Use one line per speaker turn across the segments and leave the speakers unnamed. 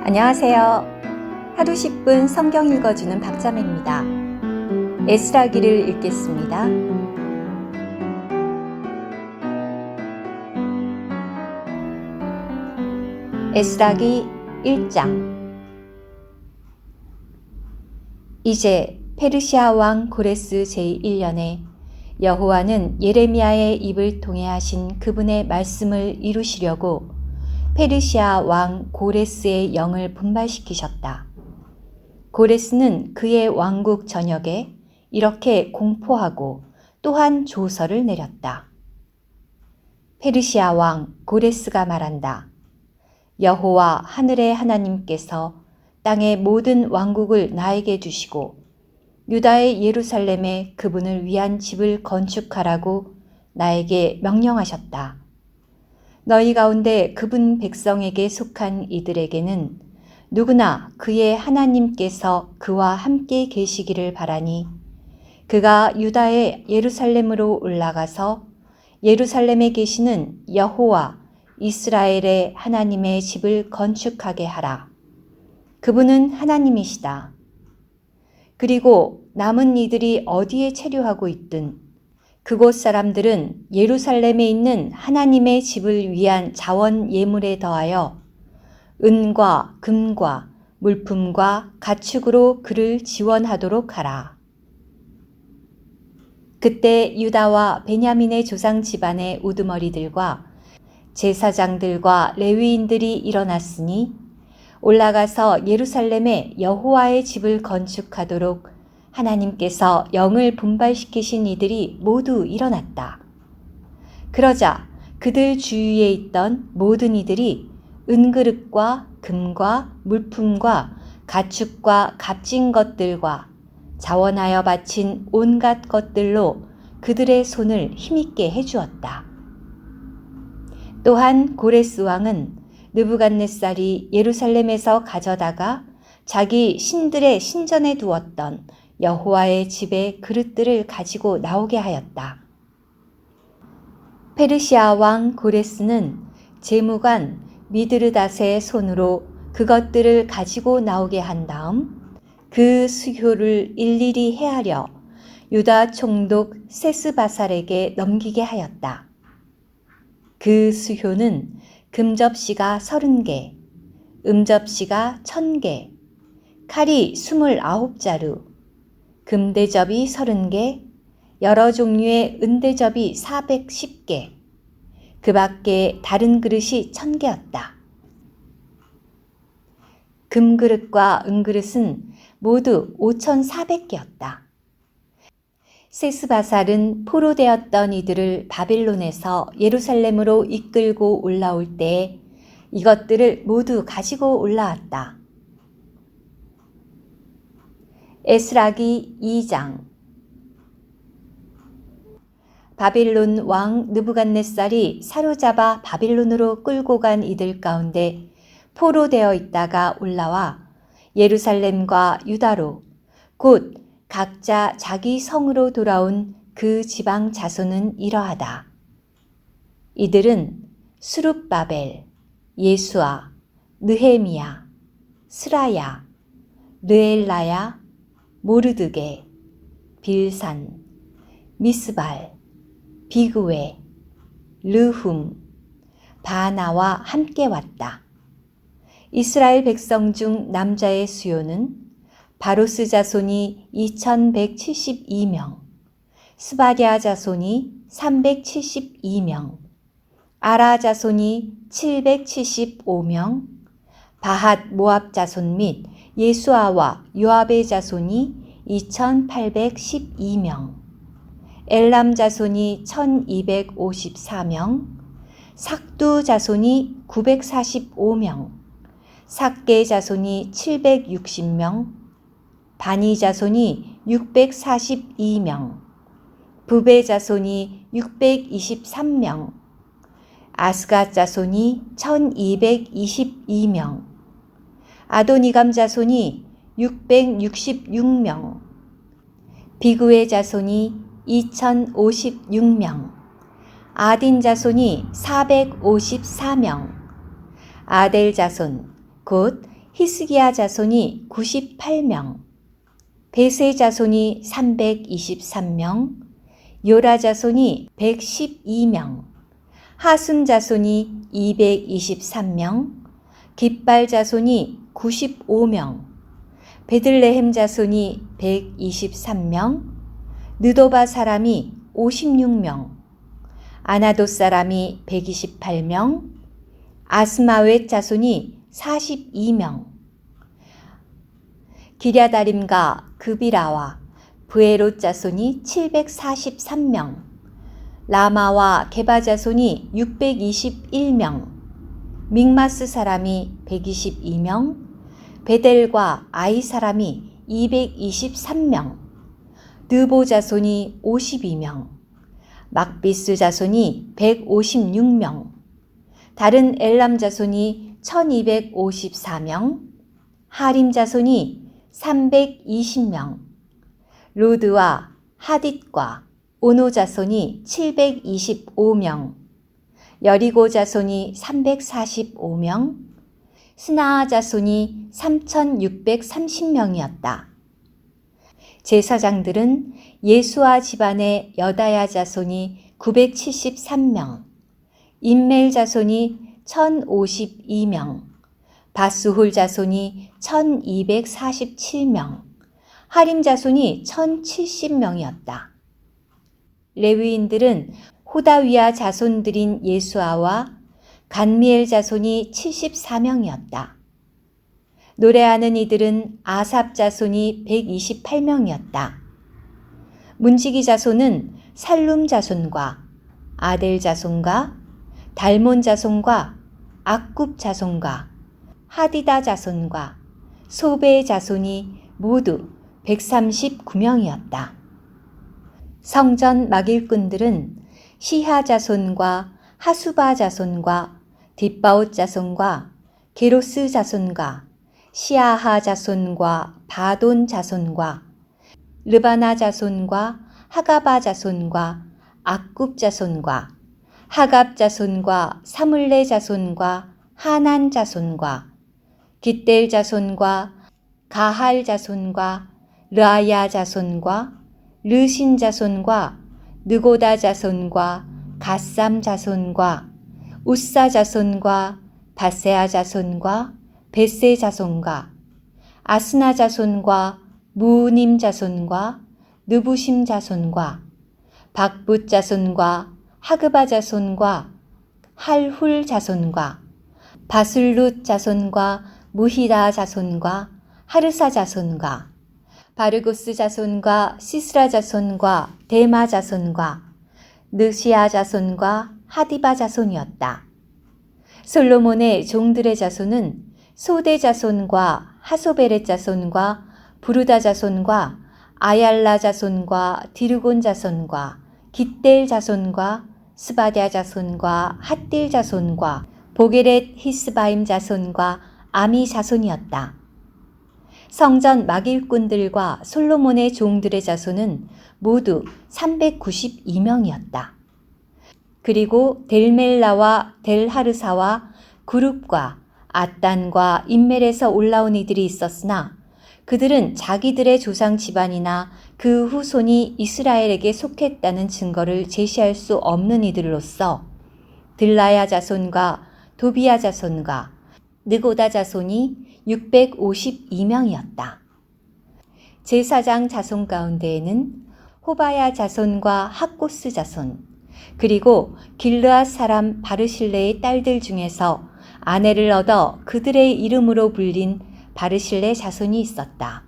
안녕하세요. 하루 10분 성경 읽어주는 박자매입니다. 에스라기를 읽겠습니다. 에스라기 1장. 이제 페르시아 왕 고레스 제1년에 여호와는 예레미야의 입을 통해 하신 그분의 말씀을 이루시려고 페르시아 왕 고레스의 영을 분발시키셨다. 고레스는 그의 왕국 전역에 이렇게 공포하고 또한 조서를 내렸다. 페르시아 왕 고레스가 말한다. 여호와 하늘의 하나님께서 땅의 모든 왕국을 나에게 주시고 유다의 예루살렘에 그분을 위한 집을 건축하라고 나에게 명령하셨다. 너희 가운데 그분 백성에게 속한 이들에게는 누구나 그의 하나님께서 그와 함께 계시기를 바라니 그가 유다의 예루살렘으로 올라가서 예루살렘에 계시는 여호와 이스라엘의 하나님의 집을 건축하게 하라. 그분은 하나님이시다. 그리고 남은 이들이 어디에 체류하고 있든 그곳 사람들은 예루살렘에 있는 하나님의 집을 위한 자원 예물에 더하여 은과 금과 물품과 가축으로 그를 지원하도록 하라. 그때 유다와 베냐민의 조상 집안의 우두머리들과 제사장들과 레위인들이 일어났으니 올라가서 예루살렘에 여호와의 집을 건축하도록 하나님께서 영을 분발시키신 이들이 모두 일어났다. 그러자 그들 주위에 있던 모든 이들이 은그릇과 금과 물품과 가축과 값진 것들과 자원하여 바친 온갖 것들로 그들의 손을 힘있게 해주었다. 또한 고레스 왕은 느부갓네살이 예루살렘에서 가져다가 자기 신들의 신전에 두었던 여호와의 집의 그릇들을 가지고 나오게 하였다. 페르시아 왕 고레스는 재무관 미드르닷의 손으로 그것들을 가지고 나오게 한 다음 그 수효를 일일이 헤아려 유다 총독 세스바살에게 넘기게 하였다. 그 수효는 금접시가 30개, 음접시가 1000개, 칼이 29자루, 금대접이 30개, 여러 종류의 은대접이 410개, 그 밖에 다른 그릇이 1000개였다. 금그릇과 은그릇은 모두 5400개였다. 세스바살은 포로되었던 이들을 바빌론에서 예루살렘으로 이끌고 올라올 때에 이것들을 모두 가지고 올라왔다. 에스라기 2장. 바빌론 왕 느부갓네살이 사로잡아 바빌론으로 끌고 간 이들 가운데 포로되어 있다가 올라와 예루살렘과 유다로 곧 각자 자기 성으로 돌아온 그 지방 자손은 이러하다. 이들은 스룹바벨, 예수아, 느헤미야, 스라야, 르엘라야, 모르드게, 빌산, 미스발, 비그웨, 르훔, 바나와 함께 왔다. 이스라엘 백성 중 남자의 수요는 바로스 자손이 2172명, 스바랴 자손이 372명, 아라 자손이 775명, 바핫 모압 자손 및 예수아와 요압의 자손이 2812명, 엘람 자손이 1254명, 삭두 자손이 945명, 삭게 자손이 760명, 바니 자손이 642명, 부베 자손이 623명, 아스갓 자손이 1222명, 아도니감 자손이 666명, 비그웨 자손이 2056명, 아딘 자손이 454명, 아델 자손 곧 히스기야 자손이 98명, 베세 자손이 323명, 요라 자손이 112명, 하순 자손이 223명, 깃발 자손이 95명, 베들레헴 자손이 123명, 느도바 사람이 56명, 아나돗 사람이 128명, 아스마웻 자손이 42명, 기랴다림과 그비라와 브에롯 자손이 743명, 라마와 게바 자손이 621명, 믹마스 사람이 122명, 베델과 아이 사람이 223명, 느보 자손이 52명, 막비스 자손이 156명, 다른 엘람 자손이 1254명, 하림 자손이 320명, 루드와 하딧과 오노 자손이 725명, 여리고 자손이 345명, 스나아 자손이 3630명이었다. 제사장들은 예수아 집안의 여다야 자손이 973명, 임멜 자손이 1052명, 바스훌 자손이 1247명, 하림 자손이 1070명이었다. 레위인들은 호다위야 자손들인 예수아와 간미엘 자손이 74명이었다. 노래하는 이들은 아삽 자손이 128명이었다. 문지기 자손은 살룸 자손과 아델 자손과 달몬 자손과 악굽 자손과 하디다 자손과 소베 자손이 모두 139명이었다. 성전 막일꾼들은 시하 자손과 하수바 자손과 딥바옷 자손과 게로스 자손과 시아하 자손과 바돈 자손과 르바나 자손과 하가바 자손과 악굽 자손과 하갑 자손과 사물레 자손과 하난 자손과 깃델 자손과 가할 자손과 르아야 자손과 르신 자손과 느고다 자손과 갓삼 자손과 우사 자손과 바세아 자손과 베세 자손과 아스나 자손과 무님 자손과 느부심 자손과 박붓 자손과 하그바 자손과 할훌 자손과 바술룻 자손과 무히라 자손과 하르사 자손과 바르고스 자손과 시스라 자손과 데마 자손과 느시아 자손과 하디바 자손이었다. 솔로몬의 종들의 자손은 소대 자손과 하소베렛 자손과 부르다 자손과 아얄라 자손과 디르곤 자손과 깃델 자손과 스바랴 자손과 핫딜 자손과 보게렛 히스바임 자손과 아미 자손이었다. 성전 막일꾼들과 솔로몬의 종들의 자손은 모두 392명이었다. 그리고 델멜라와 델하르사와 그룹과 아단과 인멜에서 올라온 이들이 있었으나 그들은 자기들의 조상 집안이나 그 후손이 이스라엘에게 속했다는 증거를 제시할 수 없는 이들로서 들라야 자손과 도비야 자손과 느고다 자손이 652명이었다. 제사장 자손 가운데에는 호바야 자손과 학고스 자손, 그리고 길르앗 사람 바르실레의 딸들 중에서 아내를 얻어 그들의 이름으로 불린 바르실레 자손이 있었다.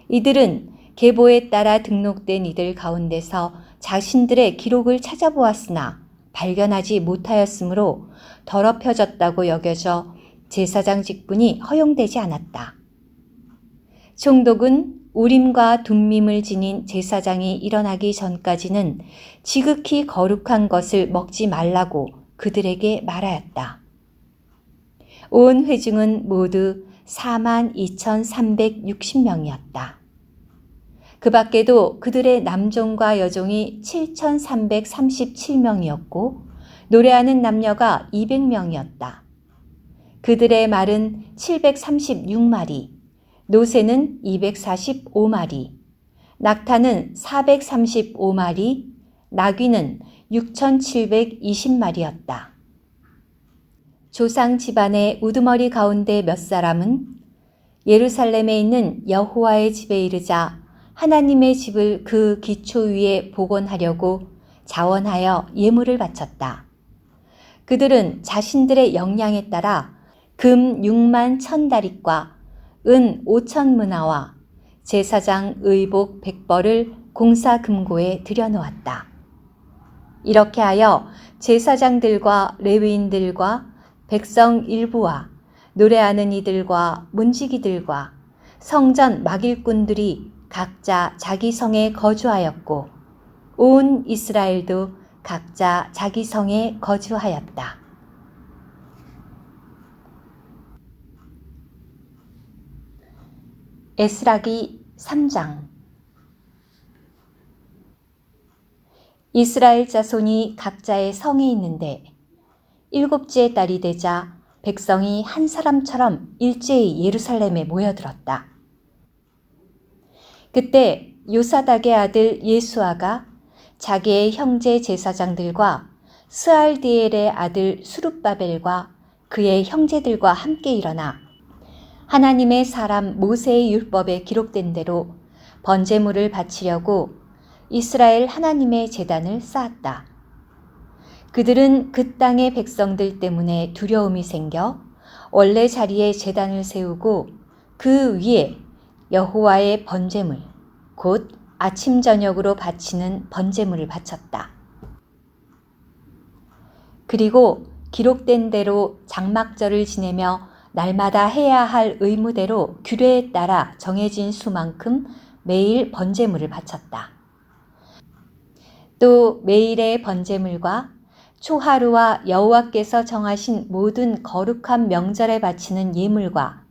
이들은 계보에 따라 등록된 이들 가운데서 자신들의 기록을 찾아보았으나 발견하지 못하였으므로 더럽혀졌다고 여겨져 제사장 직분이 허용되지 않았다. 총독은 우림과 둠밈을 지닌 제사장이 일어나기 전까지는 지극히 거룩한 것을 먹지 말라고 그들에게 말하였다. 온 회중은 모두 42,360명이었다. 그 밖에도 그들의 남종과 여종이 7,337명이었고 노래하는 남녀가 200명이었다. 그들의 말은 736마리, 노새는 245마리, 낙타는 435마리, 나귀는 6720마리였다. 조상 집안의 우두머리 가운데 몇 사람은 예루살렘에 있는 여호와의 집에 이르자 하나님의 집을 그 기초 위에 복원하려고 자원하여 예물을 바쳤다. 그들은 자신들의 역량에 따라 금 6만 1000다릿과 은 5천 문화와 제사장 의복 100벌을 공사금고에 들여놓았다. 이렇게 하여 제사장들과 레위인들과 백성 일부와 노래하는 이들과 문지기들과 성전 막일꾼들이 각자 자기 성에 거주하였고 온 이스라엘도 각자 자기 성에 거주하였다. 에스라기 3장. 이스라엘 자손이 각자의 성에 있는데 7째 달이 되자 백성이 한 사람처럼 일제히 예루살렘에 모여들었다. 그때 요사닥의 아들 예수아가 자기의 형제 제사장들과 스알디엘의 아들 수룹바벨과 그의 형제들과 함께 일어나 하나님의 사람 모세의 율법에 기록된 대로 번제물을 바치려고 이스라엘 하나님의 제단을 쌓았다. 그들은 그 땅의 백성들 때문에 두려움이 생겨 원래 자리에 제단을 세우고 그 위에 여호와의 번제물, 곧 아침 저녁으로 바치는 번제물을 바쳤다. 그리고 기록된 대로 장막절을 지내며 날마다 해야 할 의무대로 규례에 따라 정해진 수만큼 매일 번제물을 바쳤다. 또 매일의 번제물과 초하루와 여호와께서 정하신 모든 거룩한 명절에 바치는 예물과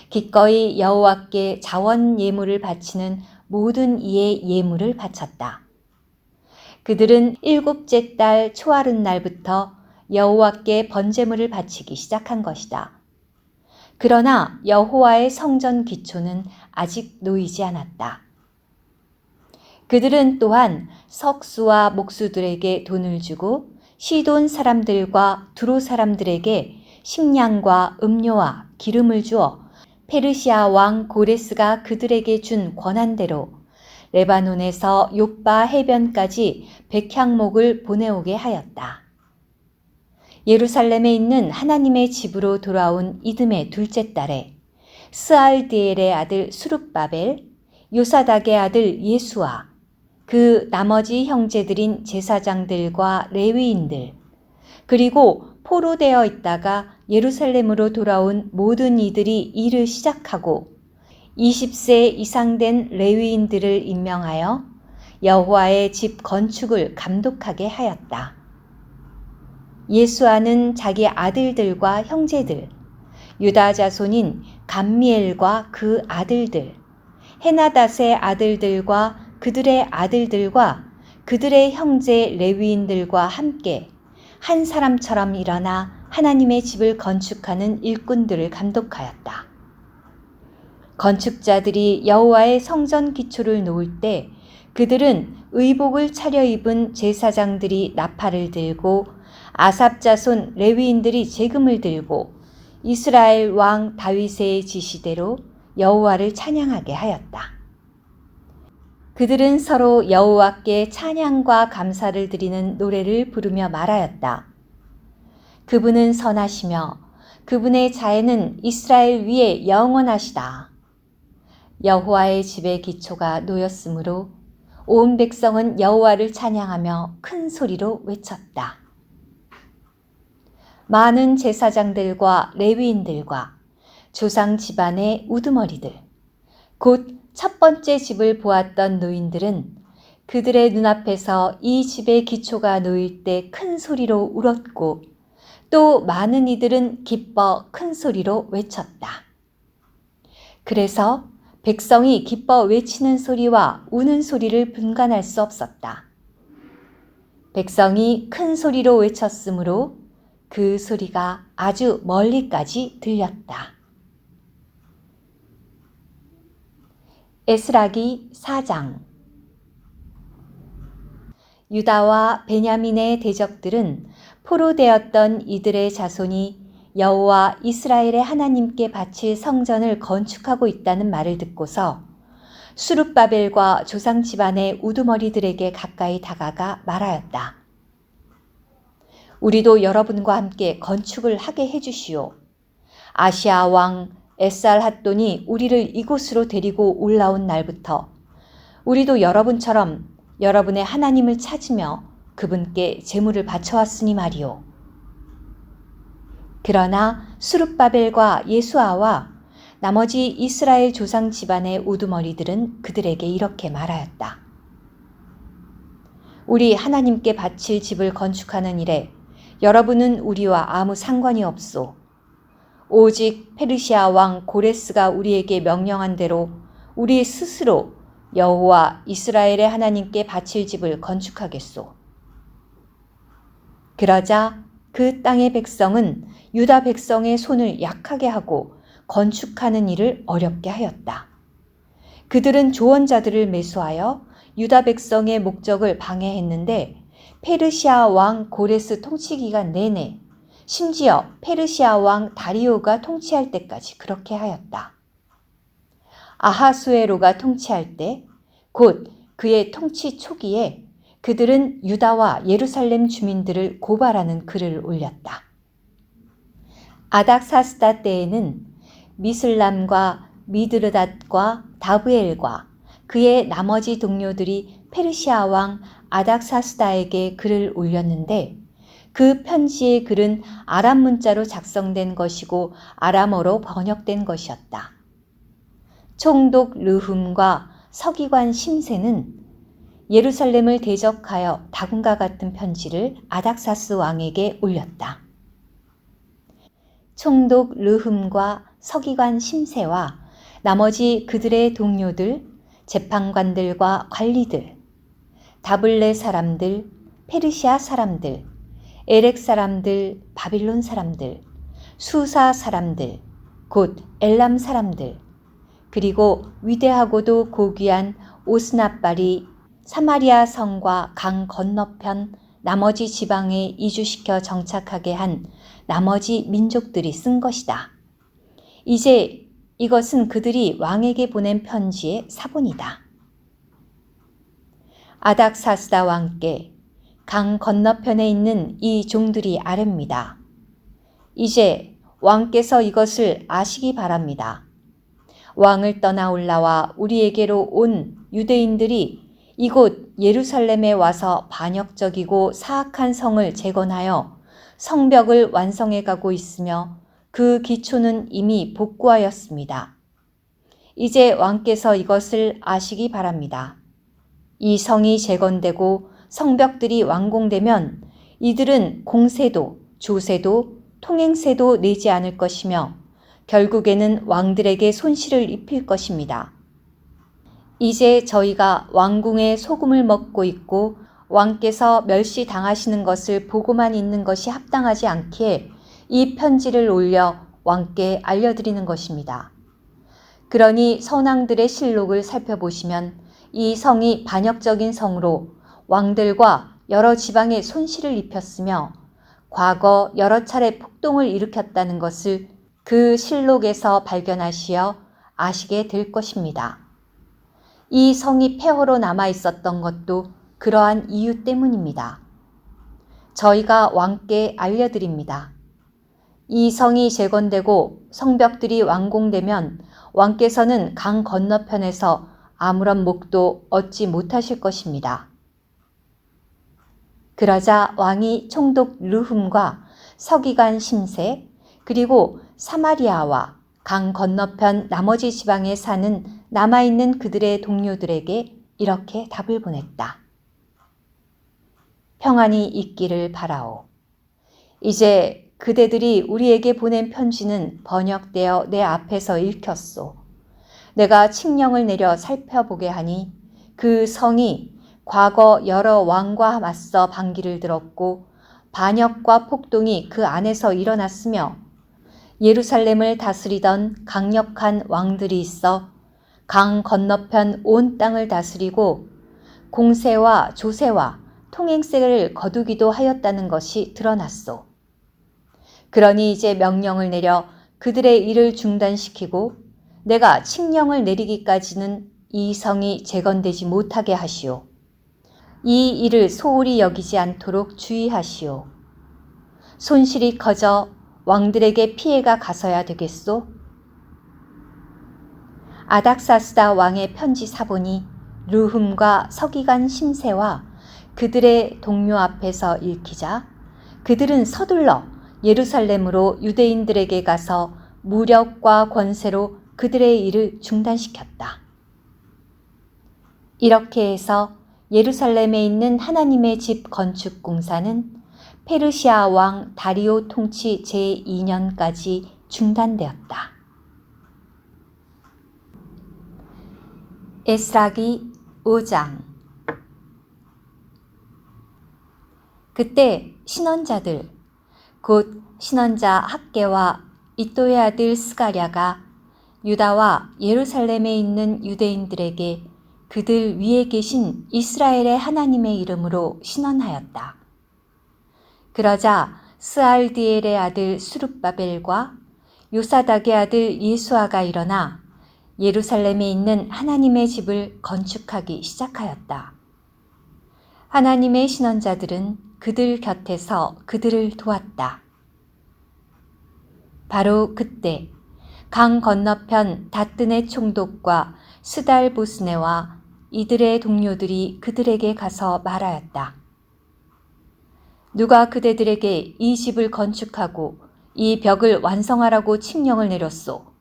기꺼이 여호와께 자원 예물을 바치는 모든 이의 예물을 바쳤다. 그들은 7째 달 초하룻날부터 여호와께 번제물을 바치기 시작한 것이다. 그러나 여호와의 성전 기초는 아직 놓이지 않았다. 그들은 또한 석수와 목수들에게 돈을 주고 시돈 사람들과 두로 사람들에게 식량과 음료와 기름을 주어 페르시아 왕 고레스가 그들에게 준 권한대로 레바논에서 욥바 해변까지 백향목을 보내오게 하였다. 예루살렘에 있는 하나님의 집으로 돌아온 이듬해 2째 달에 스알디엘의 아들 수룹바벨, 요사닥의 아들 예수아, 그 나머지 형제들인 제사장들과 레위인들, 그리고 포로되어 있다가 예루살렘으로 돌아온 모든 이들이 일을 시작하고 20세 이상 된 레위인들을 임명하여 여호와의 집 건축을 감독하게 하였다. 예수아는 자기 아들들과 형제들, 유다 자손인 감미엘과 그 아들들, 헤나닷의 아들들과 그들의 아들들과 그들의 형제 레위인들과 함께 한 사람처럼 일어나 하나님의 집을 건축하는 일꾼들을 감독하였다. 건축자들이 여호와의 성전 기초를 놓을 때 그들은 의복을 차려입은 제사장들이 나팔을 들고 아삽 자손 레위인들이 제금을 들고 이스라엘 왕 다윗의 지시대로 여호와를 찬양하게 하였다. 그들은 서로 여호와께 찬양과 감사를 드리는 노래를 부르며 말하였다. 그분은 선하시며 그분의 자애는 이스라엘 위에 영원하시다. 여호와의 집의 기초가 놓였으므로 온 백성은 여호와를 찬양하며 큰 소리로 외쳤다. 많은 제사장들과 레위인들과 조상 집안의 우두머리들, 곧 첫 번째 집을 보았던 노인들은 그들의 눈앞에서 이 집의 기초가 놓일 때 큰 소리로 울었고 또 많은 이들은 기뻐 큰 소리로 외쳤다. 그래서 백성이 기뻐 외치는 소리와 우는 소리를 분간할 수 없었다. 백성이 큰 소리로 외쳤으므로 그 소리가 아주 멀리까지 들렸다. 에스라기 4장. 유다와 베냐민의 대적들은 포로되었던 이들의 자손이 여호와 이스라엘의 하나님께 바칠 성전을 건축하고 있다는 말을 듣고서 수룹바벨과 조상 집안의 우두머리들에게 가까이 다가가 말하였다. 우리도 여러분과 함께 건축을 하게 해주시오. 아시아 왕 에살핫돈이 우리를 이곳으로 데리고 올라온 날부터 우리도 여러분처럼 여러분의 하나님을 찾으며 그분께 제물을 바쳐왔으니 말이오. 그러나 수룹바벨과 예수아와 나머지 이스라엘 조상 집안의 우두머리들은 그들에게 이렇게 말하였다. 우리 하나님께 바칠 집을 건축하는 일에 여러분은 우리와 아무 상관이 없소. 오직 페르시아 왕 고레스가 우리에게 명령한 대로 우리 스스로 여호와 이스라엘의 하나님께 바칠 집을 건축하겠소. 그러자 그 땅의 백성은 유다 백성의 손을 약하게 하고 건축하는 일을 어렵게 하였다. 그들은 조언자들을 매수하여 유다 백성의 목적을 방해했는데 페르시아 왕 고레스 통치 기간 내내 심지어 페르시아 왕 다리오가 통치할 때까지 그렇게 하였다. 아하수에로가 통치할 때, 곧 그의 통치 초기에 그들은 유다와 예루살렘 주민들을 고발하는 글을 올렸다. 아닥사스다 때에는 미슬람과 미드르닷과 다브엘과 그의 나머지 동료들이 페르시아 왕 아닥사스다에게 글을 올렸는데 그 편지의 글은 아람 문자로 작성된 것이고 아람어로 번역된 것이었다. 총독 르훔과 서기관 심세는 예루살렘을 대적하여 다음과 같은 편지를 아닥사스 왕에게 올렸다. 총독 르훔과 서기관 심세와 나머지 그들의 동료들, 재판관들과 관리들, 다블레 사람들, 페르시아 사람들, 에렉 사람들, 바빌론 사람들, 수사 사람들, 곧 엘람 사람들, 그리고 위대하고도 고귀한 오스나발이 사마리아 성과 강 건너편 나머지 지방에 이주시켜 정착하게 한 나머지 민족들이 쓴 것이다. 이제 이것은 그들이 왕에게 보낸 편지의 사본이다. 아닥사스다 왕께 강 건너편에 있는 이 종들이 아뢰입니다. 이제 왕께서 이것을 아시기 바랍니다. 왕을 떠나 올라와 우리에게로 온 유대인들이 이곳 예루살렘에 와서 반역적이고 사악한 성을 재건하여 성벽을 완성해 가고 있으며 그 기초는 이미 복구하였습니다. 이제 왕께서 이것을 아시기 바랍니다. 이 성이 재건되고 성벽들이 완공되면 이들은 공세도, 조세도, 통행세도 내지 않을 것이며 결국에는 왕들에게 손실을 입힐 것입니다. 이제 저희가 왕궁의 소금을 먹고 있고 왕께서 멸시당하시는 것을 보고만 있는 것이 합당하지 않기에 이 편지를 올려 왕께 알려드리는 것입니다. 그러니 선왕들의 실록을 살펴보시면 이 성이 반역적인 성으로 왕들과 여러 지방에 손실을 입혔으며 과거 여러 차례 폭동을 일으켰다는 것을 그 실록에서 발견하시어 아시게 될 것입니다. 이 성이 폐허로 남아 있었던 것도 그러한 이유 때문입니다. 저희가 왕께 알려드립니다. 이 성이 재건되고 성벽들이 완공되면 왕께서는 강 건너편에서 아무런 목도 얻지 못하실 것입니다. 그러자 왕이 총독 르훔과 서기관 심세 그리고 사마리아와 강 건너편 나머지 지방에 사는 남아있는 그들의 동료들에게 이렇게 답을 보냈다. 평안히 있기를 바라오. 이제 그대들이 우리에게 보낸 편지는 번역되어 내 앞에서 읽혔소. 내가 칙령을 내려 살펴보게 하니 그 성이 과거 여러 왕과 맞서 반기를 들었고 반역과 폭동이 그 안에서 일어났으며 예루살렘을 다스리던 강력한 왕들이 있어 강 건너편 온 땅을 다스리고 공세와 조세와 통행세를 거두기도 하였다는 것이 드러났소. 그러니 이제 명령을 내려 그들의 일을 중단시키고 내가 칙령을 내리기까지는 이 성이 재건되지 못하게 하시오. 이 일을 소홀히 여기지 않도록 주의하시오. 손실이 커져 왕들에게 피해가 가서야 되겠소? 아닥사스다 왕의 편지 사본이 르훔과 서기관 심세와 그들의 동료 앞에서 읽히자 그들은 서둘러 예루살렘으로 유대인들에게 가서 무력과 권세로 그들의 일을 중단시켰다. 이렇게 해서 예루살렘에 있는 하나님의 집 건축 공사는 페르시아 왕 다리오 통치 제2년까지 중단되었다. 에스라기 5장. 그때 신원자들 곧 신원자 학개와 이또의 아들 스가랴가 유다와 예루살렘에 있는 유대인들에게 그들 위에 계신 이스라엘의 하나님의 이름으로 신원하였다. 그러자 스알디엘의 아들 수룹바벨과 요사닥의 아들 예수아가 일어나 예루살렘에 있는 하나님의 집을 건축하기 시작하였다. 하나님의 신원자들은 그들 곁에서 그들을 도왔다. 바로 그때 강 건너편 다뜨네 총독과 스달보스네와 이들의 동료들이 그들에게 가서 말하였다. 누가 그대들에게 이 집을 건축하고 이 벽을 완성하라고 칙령을 내렸소?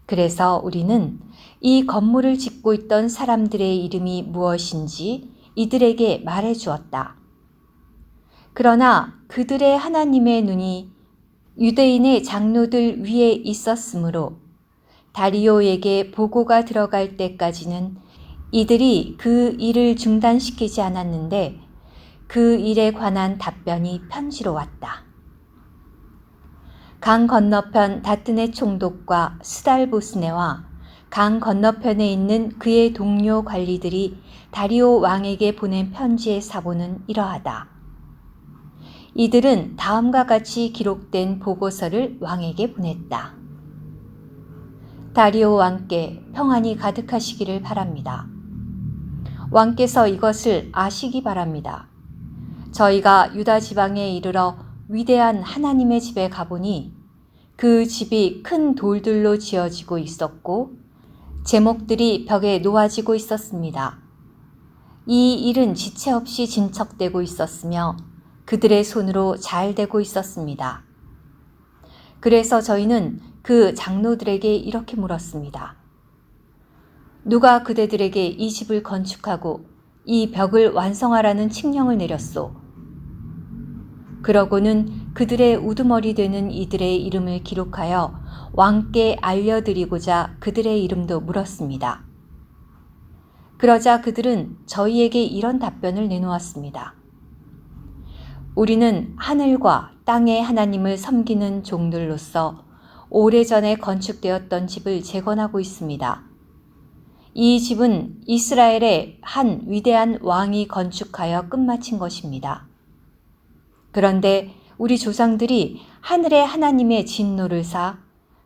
그래서 우리는 이 건물을 짓고 있던 사람들의 이름이 무엇인지 이들에게 말해 주었다. 그러나 그들의 하나님의 눈이 유대인의 장로들 위에 있었으므로 다리오에게 보고가 들어갈 때까지는 이들이 그 일을 중단시키지 않았는데 그 일에 관한 답변이 편지로 왔다. 강 건너편 다뜨네 총독과 스달보스네와 강 건너편에 있는 그의 동료 관리들이 다리오 왕에게 보낸 편지의 사본은 이러하다. 이들은 다음과 같이 기록된 보고서를 왕에게 보냈다. 다리오 왕께 평안이 가득하시기를 바랍니다. 왕께서 이것을 아시기 바랍니다. 저희가 유다 지방에 이르러 위대한 하나님의 집에 가보니 그 집이 큰 돌들로 지어지고 있었고 제목들이 벽에 놓아지고 있었습니다. 이 일은 지체 없이 진척되고 있었으며 그들의 손으로 잘 되고 있었습니다. 그래서 저희는 그 장로들에게 이렇게 물었습니다. 누가 그대들에게 이 집을 건축하고 이 벽을 완성하라는 칙령을 내렸소? 그러고는 그들의 우두머리 되는 이들의 이름을 기록하여 왕께 알려드리고자 그들의 이름도 물었습니다. 그러자 그들은 저희에게 이런 답변을 내놓았습니다. 우리는 하늘과 땅의 하나님을 섬기는 종들로서 오래전에 건축되었던 집을 재건하고 있습니다. 이 집은 이스라엘의 한 위대한 왕이 건축하여 끝마친 것입니다. 그런데 우리 조상들이 하늘의 하나님의 진노를 사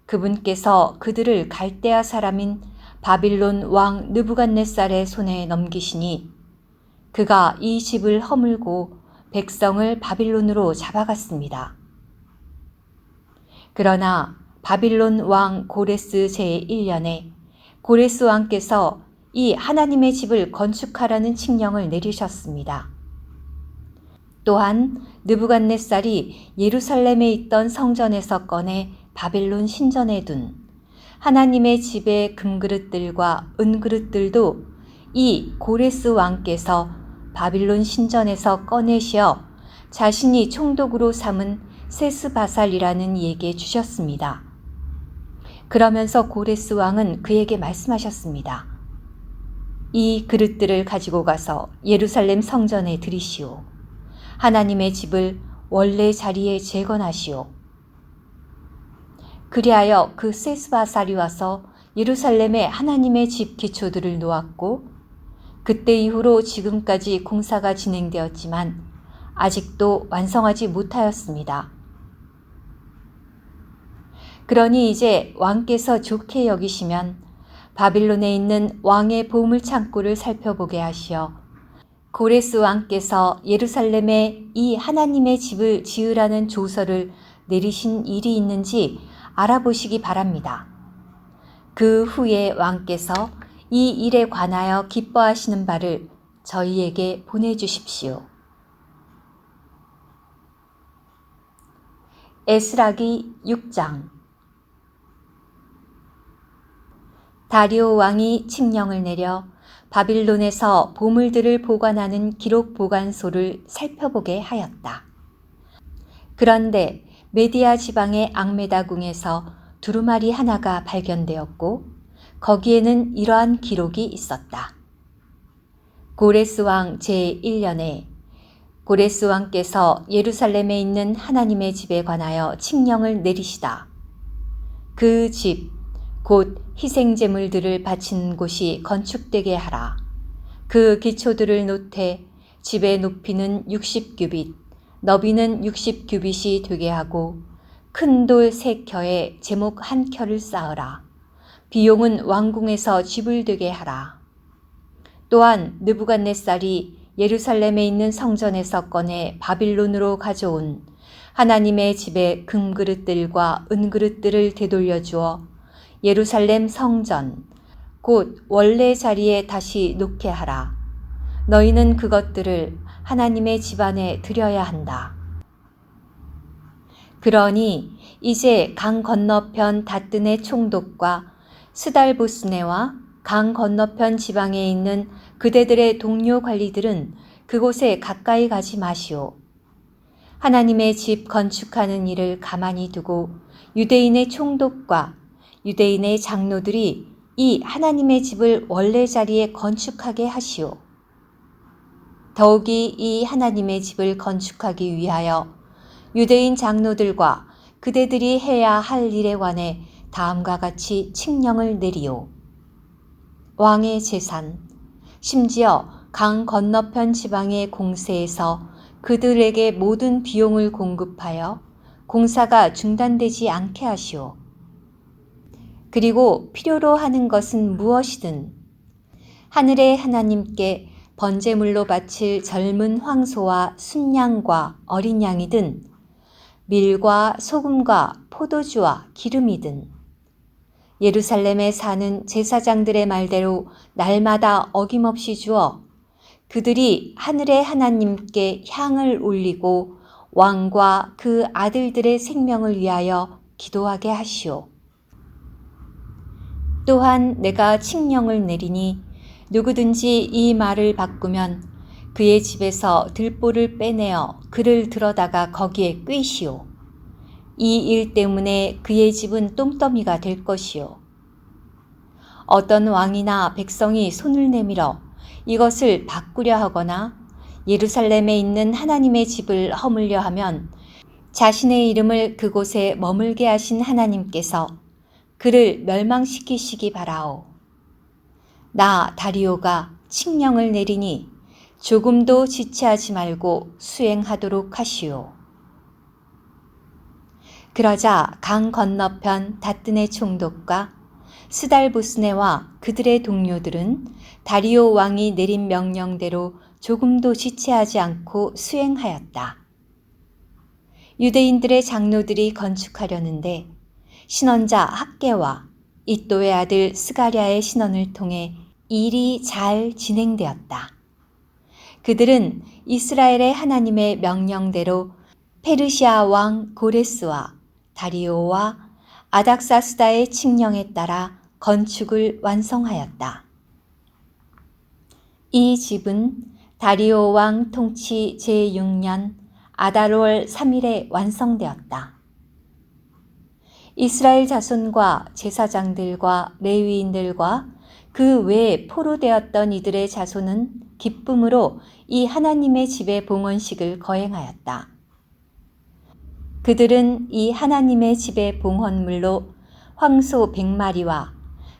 그분께서 그들을 갈대아 사람인 바빌론 왕 느부갓네살의 손에 넘기시니 그가 이 집을 허물고 백성을 바빌론으로 잡아갔습니다. 그러나 바빌론 왕 고레스 제1년에 고레스 왕께서 이 하나님의 집을 건축하라는 칙령을 내리셨습니다. 또한 느부갓네살이 예루살렘에 있던 성전에서 꺼내 바빌론 신전에 둔 하나님의 집의 금그릇들과 은그릇들도 이 고레스 왕께서 바빌론 신전에서 꺼내시어 자신이 총독으로 삼은 세스바살이라는 이에게 주셨습니다. 그러면서 고레스 왕은 그에게 말씀하셨습니다. 이 그릇들을 가지고 가서 예루살렘 성전에 들이시오. 하나님의 집을 원래 자리에 재건하시오. 그리하여 그 세스바살이 와서 예루살렘에 하나님의 집 기초들을 놓았고 그때 이후로 지금까지 공사가 진행되었지만 아직도 완성하지 못하였습니다. 그러니 이제 왕께서 좋게 여기시면 바빌론에 있는 왕의 보물 창고를 살펴보게 하시어 고레스 왕께서 예루살렘에 이 하나님의 집을 지으라는 조서를 내리신 일이 있는지 알아보시기 바랍니다. 그 후에 왕께서 이 일에 관하여 기뻐하시는 바를 저희에게 보내주십시오. 에스라기 6장. 다리오 왕이 칙령을 내려 바빌론에서 보물들을 보관하는 기록 보관소를 살펴보게 하였다. 그런데 메디아 지방의 앙메다궁에서 두루마리 하나가 발견되었고 거기에는 이러한 기록이 있었다. 고레스 왕 제1년에 고레스 왕께서 예루살렘에 있는 하나님의 집에 관하여 칙령을 내리시다. 그 집, 곧 희생제물들을 바치는 곳이 건축되게 하라. 그 기초들을 놓되 집의 높이는 60규빗, 너비는 60규빗이 되게 하고 큰 돌 3켜에 제목 1켜를 쌓으라. 비용은 왕궁에서 지불되게 하라. 또한 느부갓네살이 예루살렘에 있는 성전에서 꺼내 바빌론으로 가져온 하나님의 집의 금그릇들과 은그릇들을 되돌려 주어 예루살렘 성전, 곧 원래 자리에 다시 놓게 하라. 너희는 그것들을 하나님의 집 안에 드려야 한다. 그러니 이제 강 건너편 다뜬의 총독과 스달보스네와 강 건너편 지방에 있는 그대들의 동료 관리들은 그곳에 가까이 가지 마시오. 하나님의 집 건축하는 일을 가만히 두고 유대인의 총독과 유대인의 장로들이 이 하나님의 집을 원래 자리에 건축하게 하시오. 더욱이 이 하나님의 집을 건축하기 위하여 유대인 장로들과 그대들이 해야 할 일에 관해 다음과 같이 칙령을 내리오. 왕의 재산, 심지어 강 건너편 지방의 공세에서 그들에게 모든 비용을 공급하여 공사가 중단되지 않게 하시오. 그리고 필요로 하는 것은 무엇이든 하늘의 하나님께 번제물로 바칠 젊은 황소와 순양과 어린 양이든 밀과 소금과 포도주와 기름이든 예루살렘에 사는 제사장들의 말대로 날마다 어김없이 주어 그들이 하늘의 하나님께 향을 올리고 왕과 그 아들들의 생명을 위하여 기도하게 하시오. 또한 내가 칙령을 내리니 누구든지 이 말을 바꾸면 그의 집에서 들보를 빼내어 그를 들어다가 거기에 꿰시오. 이 일 때문에 그의 집은 똥더미가 될 것이오. 어떤 왕이나 백성이 손을 내밀어 이것을 바꾸려 하거나 예루살렘에 있는 하나님의 집을 허물려 하면 자신의 이름을 그곳에 머물게 하신 하나님께서 그를 멸망시키시기 바라오. 나 다리오가 칙령을 내리니 조금도 지체하지 말고 수행하도록 하시오. 그러자 강 건너편 다뜬의 총독과 스달보스네와 그들의 동료들은 다리오 왕이 내린 명령대로 조금도 지체하지 않고 수행하였다. 유대인들의 장로들이 건축하려는데 신원자 학개와 이또의 아들 스가랴의 신원을 통해 일이 잘 진행되었다. 그들은 이스라엘의 하나님의 명령대로 페르시아 왕 고레스와 다리오와 아닥사스다의 칙령에 따라 건축을 완성하였다. 이 집은 다리오 왕 통치 제6년 아달월 3일에 완성되었다. 이스라엘 자손과 제사장들과 레위인들과 그 외에 포로되었던 이들의 자손은 기쁨으로 이 하나님의 집의 봉헌식을 거행하였다. 그들은 이 하나님의 집의 봉헌물로 황소 100마리와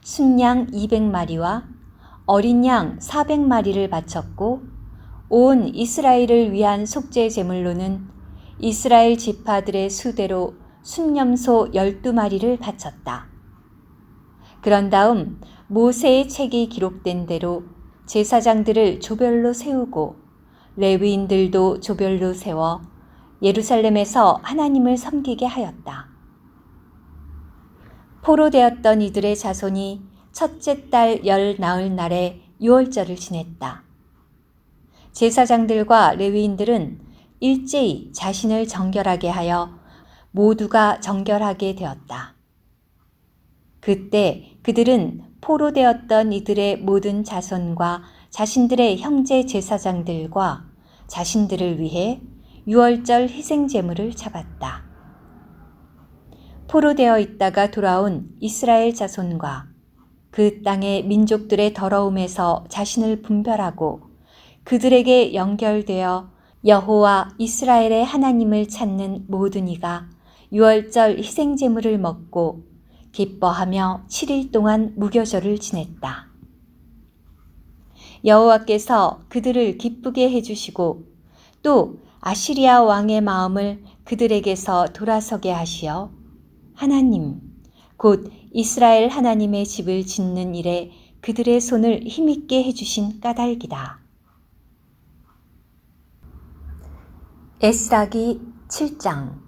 순양 200마리와 어린 양 400마리를 바쳤고 온 이스라엘을 위한 속죄 제물로는 이스라엘 지파들의 수대로 순념소 12마리를 바쳤다. 그런 다음 모세의 책이 기록된 대로 제사장들을 조별로 세우고 레위인들도 조별로 세워 예루살렘에서 하나님을 섬기게 하였다. 포로되었던 이들의 자손이 첫째 달 열 나흘 날에 유월절을 지냈다. 제사장들과 레위인들은 일제히 자신을 정결하게 하여 모두가 정결하게 되었다. 그때 그들은 포로되었던 이들의 모든 자손과 자신들의 형제 제사장들과 자신들을 위해 유월절 희생제물을 잡았다. 포로되어 있다가 돌아온 이스라엘 자손과 그 땅의 민족들의 더러움에서 자신을 분별하고 그들에게 연결되어 여호와 이스라엘의 하나님을 찾는 모든 이가 유월절 희생제물을 먹고 기뻐하며 7일 동안 무교절을 지냈다. 여호와께서 그들을 기쁘게 해주시고 또 아시리아 왕의 마음을 그들에게서 돌아서게 하시어 하나님, 곧 이스라엘 하나님의 집을 짓는 일에 그들의 손을 힘있게 해주신 까닭이다. 에스라기 7장.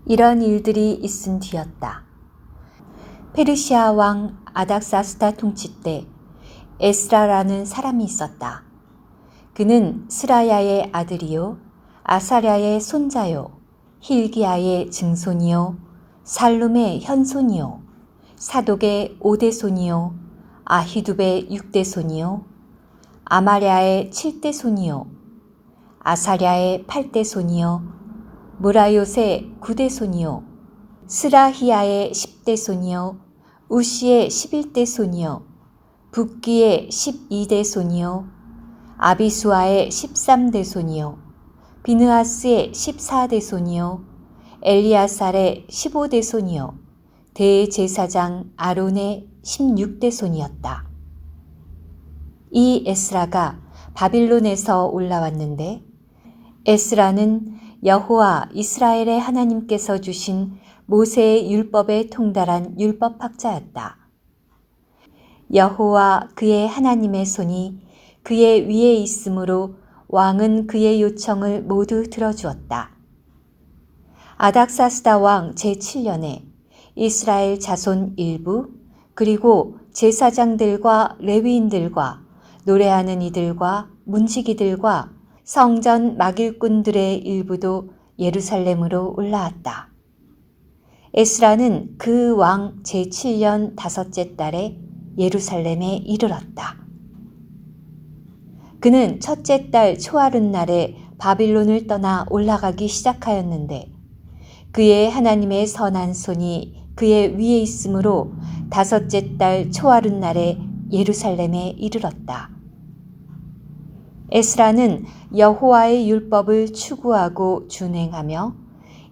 이런 일들이 있은 뒤였다. 페르시아 왕 아닥사스다 통치 때 에스라라는 사람이 있었다. 그는 스라야의 아들이요 아사랴의 손자요 힐기야의 증손이요 살룸의 현손이요 사독의 5대손이요 아히둡의 6대손이요 아마랴의 7대손이요 아사랴의 8대손이요 무라요의 9대손이요 스라히야의 10대손이요 우시의 11대손이요 붓기의 12대손이요 아비수아의 13대손이요 비느하스의 14대손이요 엘리아살의 15대손이요 대제사장 아론의 16대손이었다. 이 에스라가 바빌론에서 올라왔는데 에스라는 여호와 이스라엘의 하나님께서 주신 모세의 율법에 통달한 율법학자였다. 여호와 그의 하나님의 손이 그의 위에 있으므로 왕은 그의 요청을 모두 들어주었다. 아닥사스다 왕 제7년에 이스라엘 자손 일부 그리고 제사장들과 레위인들과 노래하는 이들과 문지기들과 성전 막일꾼들의 일부도 예루살렘으로 올라왔다. 에스라는 그 왕 제7년 5째 달에 예루살렘에 이르렀다. 그는 첫째 달 초하룻날에 바빌론을 떠나 올라가기 시작하였는데 그의 하나님의 선한 손이 그의 위에 있으므로 5째 달 초하룻날에 예루살렘에 이르렀다. 에스라는 여호와의 율법을 추구하고 준행하며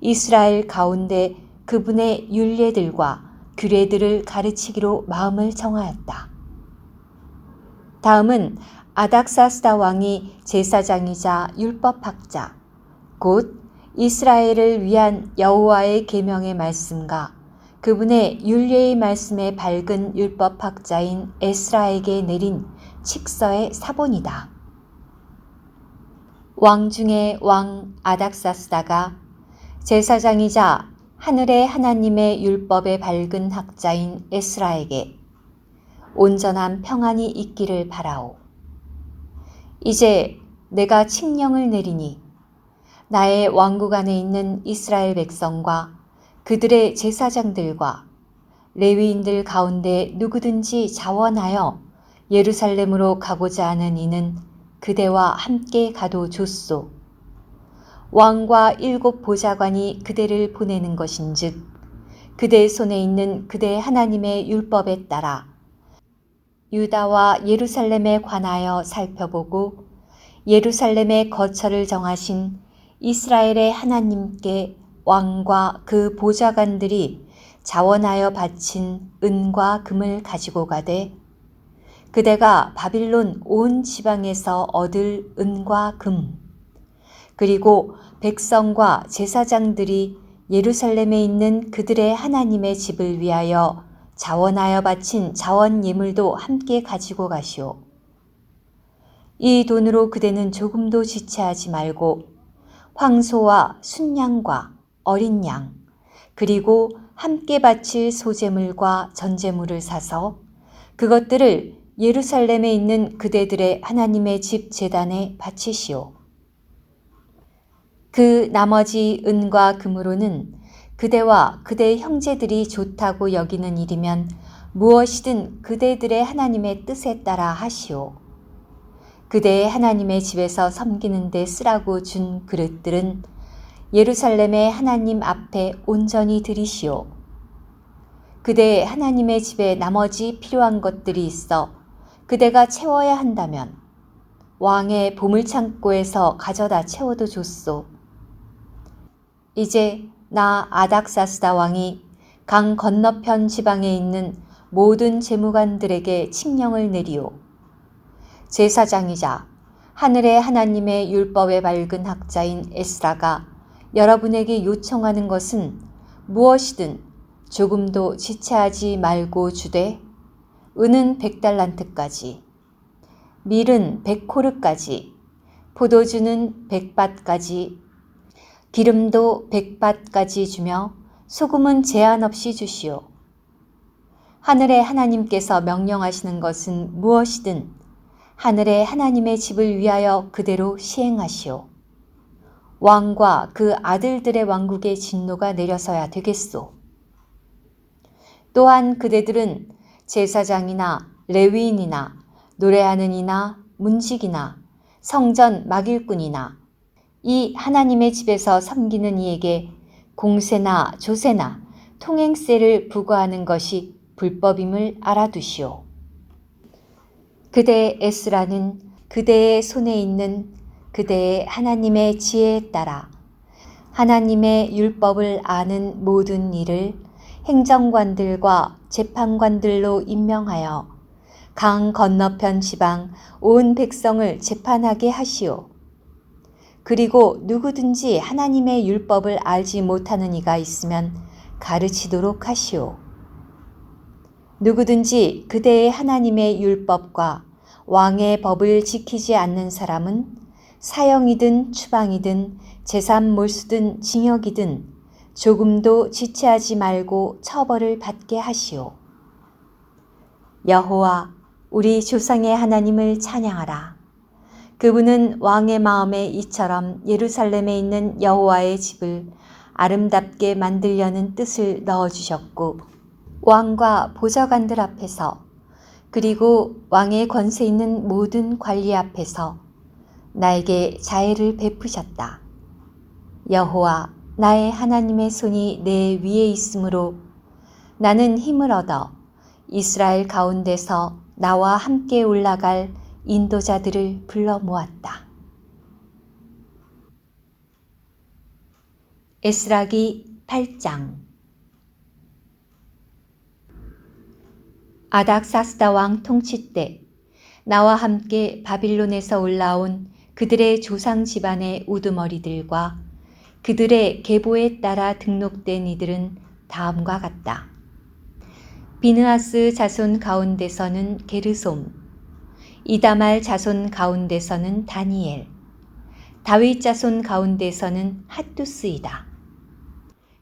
이스라엘 가운데 그분의 율례들과 규례들을 가르치기로 마음을 정하였다. 다음은 아닥사스다 왕이 제사장이자 율법학자, 곧 이스라엘을 위한 여호와의 계명의 말씀과 그분의 율례의 말씀에 밝은 율법학자인 에스라에게 내린 칙서의 사본이다. 왕 중에 왕 아닥사스다가 제사장이자 하늘의 하나님의 율법에 밝은 학자인 에스라에게 온전한 평안이 있기를 바라오. 이제 내가 칙령을 내리니 나의 왕국 안에 있는 이스라엘 백성과 그들의 제사장들과 레위인들 가운데 누구든지 자원하여 예루살렘으로 가고자 하는 이는 그대와 함께 가도 좋소. 왕과 7 보좌관이 그대를 보내는 것인즉 그대 손에 있는 그대 하나님의 율법에 따라 유다와 예루살렘에 관하여 살펴보고 예루살렘의 거처를 정하신 이스라엘의 하나님께 왕과 그 보좌관들이 자원하여 바친 은과 금을 가지고 가되 그대가 바빌론 온 지방에서 얻을 은과 금 그리고 백성과 제사장들이 예루살렘에 있는 그들의 하나님의 집을 위하여 자원하여 바친 자원 예물도 함께 가지고 가시오. 이 돈으로 그대는 조금도 지체하지 말고 황소와 순양과 어린 양 그리고 함께 바칠 소제물과 전제물을 사서 그것들을 예루살렘에 있는 그대들의 하나님의 집 제단에 바치시오. 그 나머지 은과 금으로는 그대와 그대 형제들이 좋다고 여기는 일이면 무엇이든 그대들의 하나님의 뜻에 따라 하시오. 그대의 하나님의 집에서 섬기는 데 쓰라고 준 그릇들은 예루살렘의 하나님 앞에 온전히 드리시오. 그대의 하나님의 집에 나머지 필요한 것들이 있어 그대가 채워야 한다면 왕의 보물창고에서 가져다 채워도 좋소. 이제 나 아닥사스다 왕이 강 건너편 지방에 있는 모든 재무관들에게 칙령을 내리오. 제사장이자 하늘의 하나님의 율법에 밝은 학자인 에스라가 여러분에게 요청하는 것은 무엇이든 조금도 지체하지 말고 주되 은은 100달란트까지, 밀은 100코르까지, 포도주는 100밭까지, 기름도 100밭까지 주며 소금은 제한 없이 주시오. 하늘의 하나님께서 명령하시는 것은 무엇이든 하늘의 하나님의 집을 위하여 그대로 시행하시오. 왕과 그 아들들의 왕국의 진노가 내려서야 되겠소. 또한 그대들은 제사장이나 레위인이나 노래하는 이나 문지기나 성전 막일꾼이나 이 하나님의 집에서 섬기는 이에게 공세나 조세나 통행세를 부과하는 것이 불법임을 알아두시오. 그대 에스라는 그대의 손에 있는 그대의 하나님의 지혜에 따라 하나님의 율법을 아는 모든 일을 행정관들과 재판관들로 임명하여 강 건너편 지방 온 백성을 재판하게 하시오. 그리고 누구든지 하나님의 율법을 알지 못하는 이가 있으면 가르치도록 하시오. 누구든지 그대의 하나님의 율법과 왕의 법을 지키지 않는 사람은 사형이든 추방이든 재산 몰수든 징역이든 조금도 지체하지 말고 처벌을 받게 하시오. 여호와 우리 조상의 하나님을 찬양하라. 그분은 왕의 마음에 이처럼 예루살렘에 있는 여호와의 집을 아름답게 만들려는 뜻을 넣어주셨고 왕과 보좌관들 앞에서 그리고 왕의 권세 있는 모든 관리 앞에서 나에게 자애를 베푸셨다. 여호와 나의 하나님의 손이 내 위에 있으므로 나는 힘을 얻어 이스라엘 가운데서 나와 함께 올라갈 인도자들을 불러 모았다. 에스라기 8장. 아닥사스다 왕 통치 때 나와 함께 바빌론에서 올라온 그들의 조상 집안의 우두머리들과 그들의 계보에 따라 등록된 이들은 다음과 같다. 비느하스 자손 가운데서는 게르솜, 이다말 자손 가운데서는 다니엘, 다윗 자손 가운데서는 핫두스이다.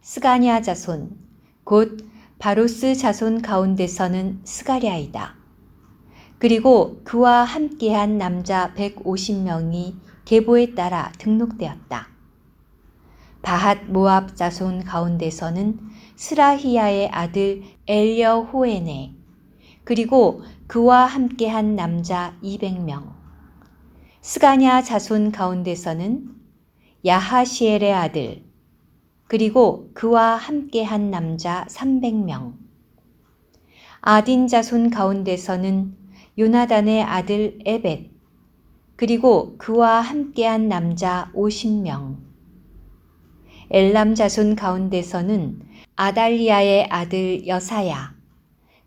스가냐 자손, 곧 바로스 자손 가운데서는 스가랴이다. 그리고 그와 함께한 남자 150명이 계보에 따라 등록되었다. 바핫 모압 자손 가운데서는 스라히야의 아들 엘여호에네, 그리고 그와 함께한 남자 200명. 스가냐 자손 가운데서는 야하시엘의 아들, 그리고 그와 함께한 남자 300명. 아딘 자손 가운데서는 요나단의 아들 에벳, 그리고 그와 함께한 남자 50명. 엘람 자손 가운데서는 아달리아의 아들 여사야,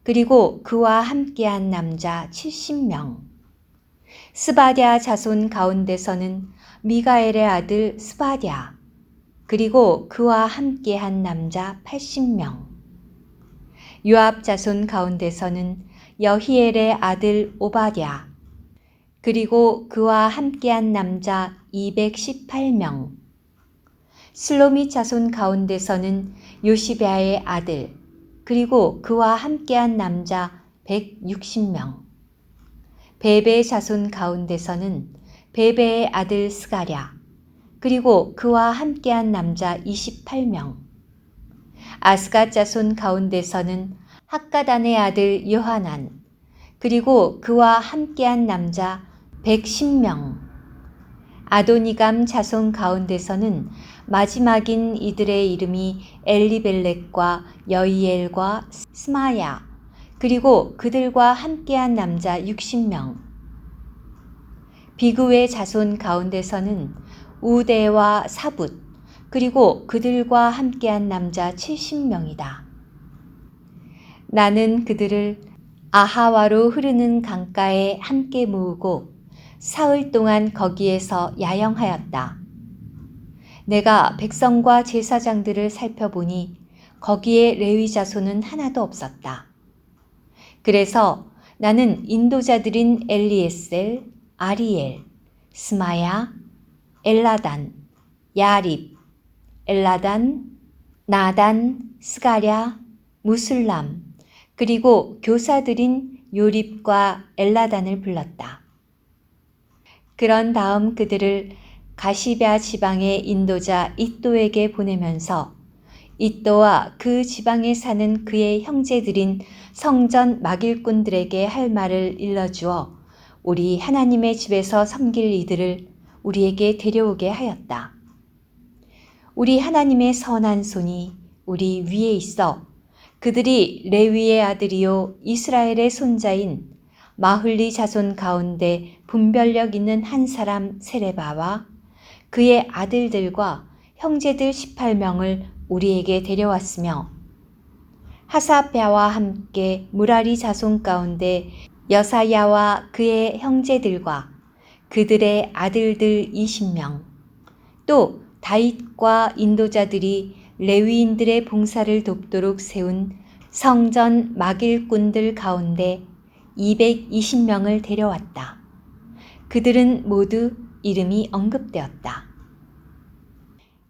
그리고 그와 함께한 남자 70명. 스바랴 자손 가운데서는 미가엘의 아들 스바랴, 그리고 그와 함께한 남자 80명. 요압 자손 가운데서는 여히엘의 아들 오바댜, 그리고 그와 함께한 남자 218명. 슬로밋 자손 가운데서는 요시베아의 아들, 그리고 그와 함께한 남자 160명. 베베의 자손 가운데서는 베베의 아들 스가랴, 그리고 그와 함께한 남자 28명. 아스갓 자손 가운데서는 학가단의 아들 요하난, 그리고 그와 함께한 남자 110명. 아도니감 자손 가운데서는 마지막인 이들의 이름이 엘리벨렉과 여이엘과 스마야, 그리고 그들과 함께한 남자 60명. 비그의 자손 가운데서는 우대와 사붓, 그리고 그들과 함께한 남자 70명이다. 나는 그들을 아하와로 흐르는 강가에 함께 모으고 사흘 동안 거기에서 야영하였다. 내가 백성과 제사장들을 살펴보니 거기에 레위 자손은 하나도 없었다. 그래서 나는 인도자들인 엘리에셀, 아리엘, 스마야, 엘라단, 야립, 엘라단, 나단, 스가랴, 무술람, 그리고 교사들인 요립과 엘라단을 불렀다. 그런 다음 그들을 가시베아 지방의 인도자 이또에게 보내면서 이또와 그 지방에 사는 그의 형제들인 성전 막일꾼들에게 할 말을 일러주어 우리 하나님의 집에서 섬길 이들을 우리에게 데려오게 하였다. 우리 하나님의 선한 손이 우리 위에 있어 그들이 레위의 아들이요 이스라엘의 손자인 마흘리 자손 가운데 분별력 있는 한 사람 세레바와 그의 아들들과 형제들 18명을 우리에게 데려왔으며 하사랴와 함께 무라리 자손 가운데 여사야와 그의 형제들과 그들의 아들들 20명, 또 다윗과 인도자들이 레위인들의 봉사를 돕도록 세운 성전 막일꾼들 가운데 220명을 데려왔다. 그들은 모두 이름이 언급되었다.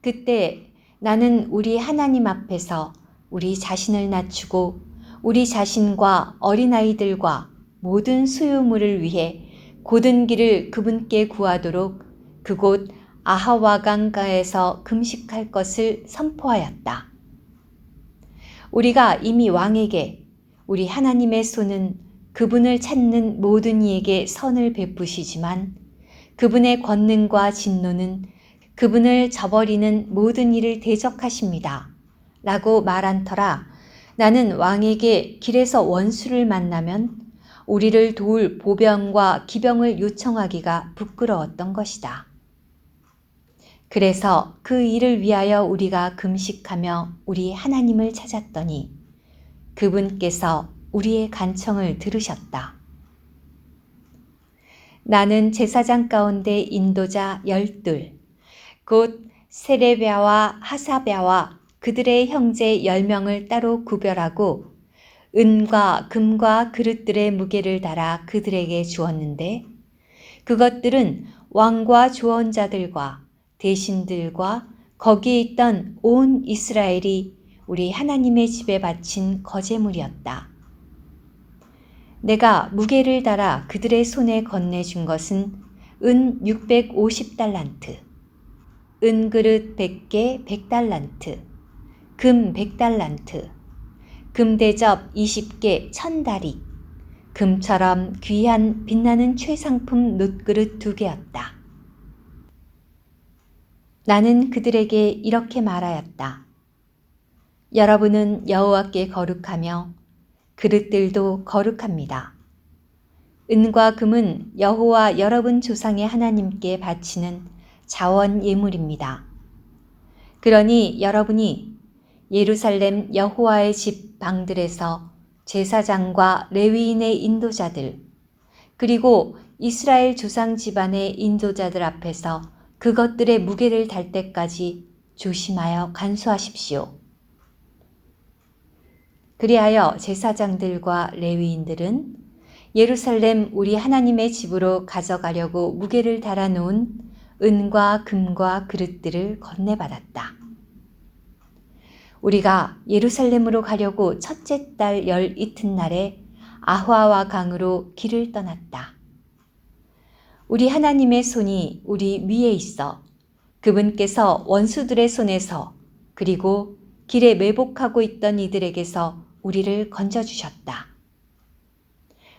그때 나는 우리 하나님 앞에서 우리 자신을 낮추고 우리 자신과 어린아이들과 모든 소유물을 위해 곧은 길을 그분께 구하도록 그곳 아하와 강가에서 금식할 것을 선포하였다. 우리가 이미 왕에게 우리 하나님의 손은 그분을 찾는 모든 이에게 선을 베푸시지만 그분의 권능과 진노는 그분을 저버리는 모든 일을 대적하십니다. 라고 말한 터라 나는 왕에게 길에서 원수를 만나면 우리를 도울 보병과 기병을 요청하기가 부끄러웠던 것이다. 그래서 그 일을 위하여 우리가 금식하며 우리 하나님을 찾았더니 그분께서 우리의 간청을 들으셨다. 나는 제사장 가운데 인도자 12, 곧 세레랴와 하사랴와 그들의 형제 10명을 따로 구별하고 은과 금과 그릇들의 무게를 달아 그들에게 주었는데 그것들은 왕과 조언자들과 대신들과 거기에 있던 온 이스라엘이 우리 하나님의 집에 바친 거제물이었다. 내가 무게를 달아 그들의 손에 건네준 것은 은 650달란트, 은그릇 100개 100달란트, 금 100달란트, 금대접 20개 1000다리, 금처럼 귀한 빛나는 최상품 놋그릇 2개였다. 나는 그들에게 이렇게 말하였다. 여러분은 여호와께 거룩하며 그릇들도 거룩합니다. 은과 금은 여호와 여러분 조상의 하나님께 바치는 자원 예물입니다. 그러니 여러분이 예루살렘 여호와의 집 방들에서 제사장과 레위인의 인도자들, 그리고 이스라엘 조상 집안의 인도자들 앞에서 그것들의 무게를 달 때까지 조심하여 간수하십시오. 그리하여 제사장들과 레위인들은 예루살렘 우리 하나님의 집으로 가져가려고 무게를 달아놓은 은과 금과 그릇들을 건네받았다. 우리가 예루살렘으로 가려고 첫째 달 열 이튿날에 아화와 강으로 길을 떠났다. 우리 하나님의 손이 우리 위에 있어 그분께서 원수들의 손에서 그리고 길에 매복하고 있던 이들에게서 우리를 건져주셨다.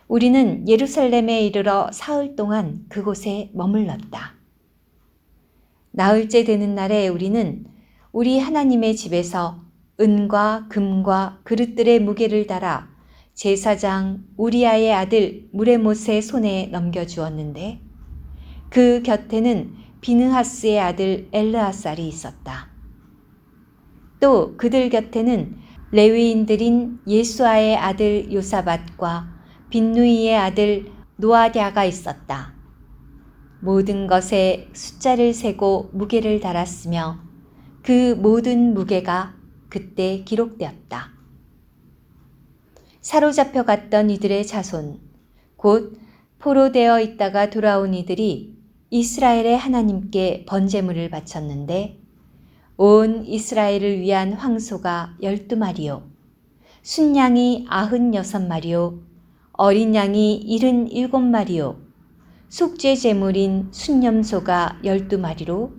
우리는 예루살렘에 이르러 사흘 동안 그곳에 머물렀다. 나흘째 되는 날에 우리는 우리 하나님의 집에서 은과 금과 그릇들의 무게를 달아 제사장 우리아의 아들 무레못의 손에 넘겨주었는데 그 곁에는 비느하스의 아들 엘르아살이 있었다. 또 그들 곁에는 레위인들인 예수아의 아들 요사밧과 빈누이의 아들 노아랴가 있었다. 모든 것에 숫자를 세고 무게를 달았으며 그 모든 무게가 그때 기록되었다. 사로잡혀 갔던 이들의 자손, 곧 포로되어 있다가 돌아온 이들이 이스라엘의 하나님께 번제물을 바쳤는데 온 이스라엘을 위한 황소가 12마리요, 순양이 96마리요, 어린 양이 77마리요, 속죄 제물인 순염소가 12마리로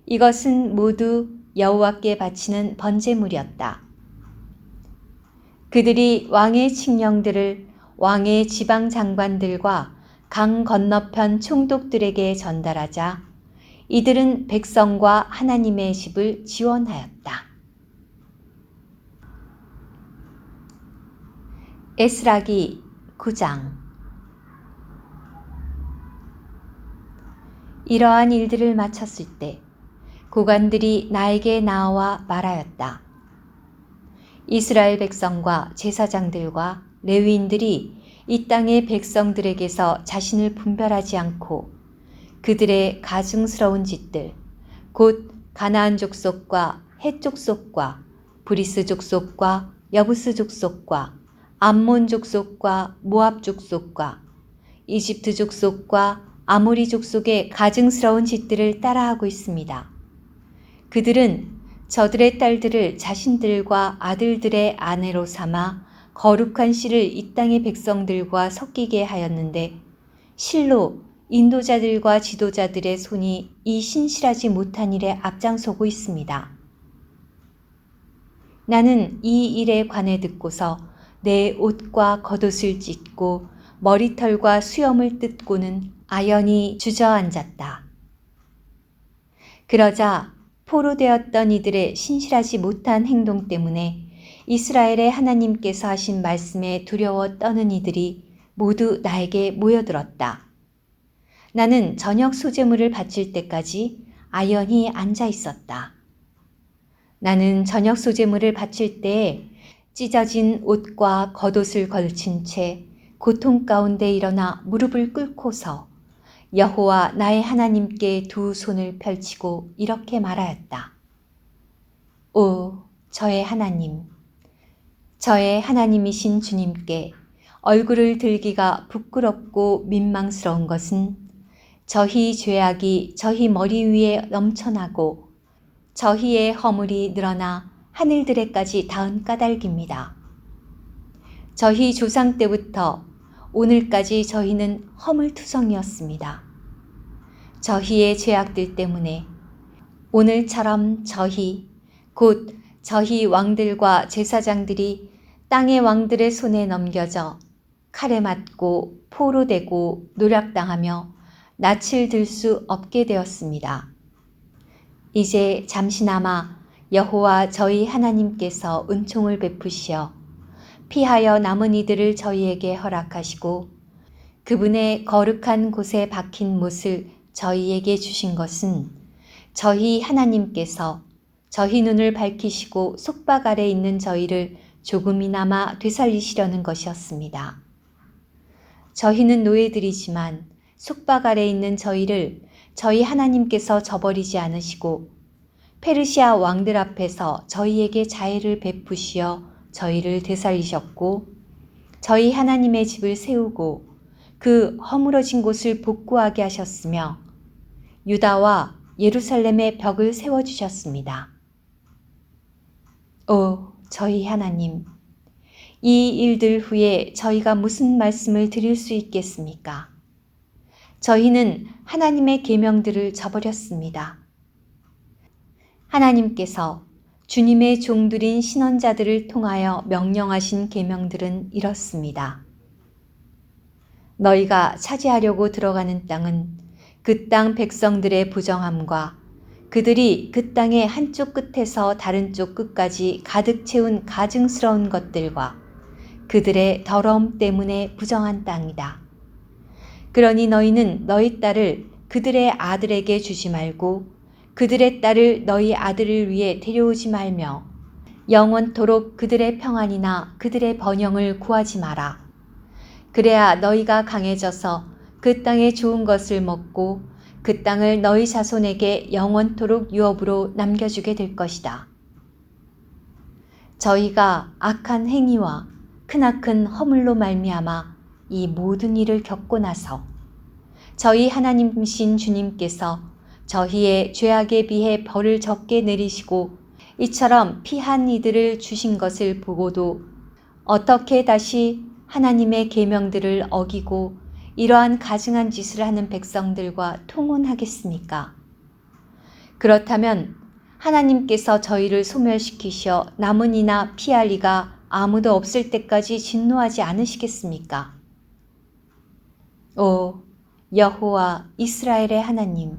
이것은 모두 여호와께 바치는 번제물이었다. 그들이 왕의 칙령들을 왕의 지방 장관들과 강 건너편 총독들에게 전달하자 이들은 백성과 하나님의 집을 지원하였다. 에스라기 9장. 이러한 일들을 마쳤을 때 고관들이 나에게 나와 말하였다. 이스라엘 백성과 제사장들과 레위인들이 이 땅의 백성들에게서 자신을 분별하지 않고 그들의 가증스러운 짓들, 곧 가나안 족속과 헷 족속과 브리스 족속과 여부스 족속과 암몬 족속과 모압 족속과 이집트 족속과 아모리 족속의 가증스러운 짓들을 따라하고 있습니다. 그들은 저들의 딸들을 자신들과 아들들의 아내로 삼아 거룩한 씨를 이 땅의 백성들과 섞이게 하였는데 실로 인도자들과 지도자들의 손이 이 신실하지 못한 일에 앞장서고 있습니다. 나는 이 일에 관해 듣고서 내 옷과 겉옷을 찢고 머리털과 수염을 뜯고는 아연히 주저앉았다. 그러자 포로되었던 이들의 신실하지 못한 행동 때문에 이스라엘의 하나님께서 하신 말씀에 두려워 떠는 이들이 모두 나에게 모여들었다. 나는 저녁 소제물을 바칠 때까지 아연히 앉아 있었다. 나는 저녁 소제물을 바칠 때에 찢어진 옷과 겉옷을 걸친 채 고통 가운데 일어나 무릎을 꿇고서 여호와 나의 하나님께 두 손을 펼치고 이렇게 말하였다. 오, 저의 하나님, 저의 하나님이신 주님께 얼굴을 들기가 부끄럽고 민망스러운 것은 저희 죄악이 저희 머리 위에 넘쳐나고 저희의 허물이 늘어나 하늘들에까지 닿은 까닭입니다. 저희 조상 때부터 오늘까지 저희는 허물투성이었습니다. 저희의 죄악들 때문에 오늘처럼 곧 저희 왕들과 제사장들이 땅의 왕들의 손에 넘겨져 칼에 맞고 포로되고 노략당하며 낯을 들 수 없게 되었습니다. 이제 잠시나마 여호와 저희 하나님께서 은총을 베푸시어 피하여 남은 이들을 저희에게 허락하시고 그분의 거룩한 곳에 박힌 못을 저희에게 주신 것은 저희 하나님께서 저희 눈을 밝히시고 속박 아래 있는 저희를 조금이나마 되살리시려는 것이었습니다. 저희는 노예들이지만 속박 아래 있는 저희를 저희 하나님께서 저버리지 않으시고 페르시아 왕들 앞에서 저희에게 자애를 베푸시어 저희를 되살리셨고 저희 하나님의 집을 세우고 그 허물어진 곳을 복구하게 하셨으며 유다와 예루살렘의 벽을 세워주셨습니다. 오, 저희 하나님, 이 일들 후에 저희가 무슨 말씀을 드릴 수 있겠습니까? 저희는 하나님의 계명들을 저버렸습니다. 하나님께서 주님의 종들인 신원자들을 통하여 명령하신 계명들은 이렇습니다. 너희가 차지하려고 들어가는 땅은 그 땅 백성들의 부정함과 그들이 그 땅의 한쪽 끝에서 다른 쪽 끝까지 가득 채운 가증스러운 것들과 그들의 더러움 때문에 부정한 땅이다. 그러니 너희는 너희 딸을 그들의 아들에게 주지 말고 그들의 딸을 너희 아들을 위해 데려오지 말며 영원토록 그들의 평안이나 그들의 번영을 구하지 마라. 그래야 너희가 강해져서 그 땅의 좋은 것을 먹고 그 땅을 너희 자손에게 영원토록 유업으로 남겨주게 될 것이다. 저희가 악한 행위와 크나큰 허물로 말미암아 이 모든 일을 겪고 나서 저희 하나님이신 주님께서 저희의 죄악에 비해 벌을 적게 내리시고 이처럼 피한 이들을 주신 것을 보고도 어떻게 다시 하나님의 계명들을 어기고 이러한 가증한 짓을 하는 백성들과 통혼하겠습니까? 그렇다면 하나님께서 저희를 소멸시키셔 남은 이나 피할 이가 아무도 없을 때까지 진노하지 않으시겠습니까? 오 여호와 이스라엘의 하나님,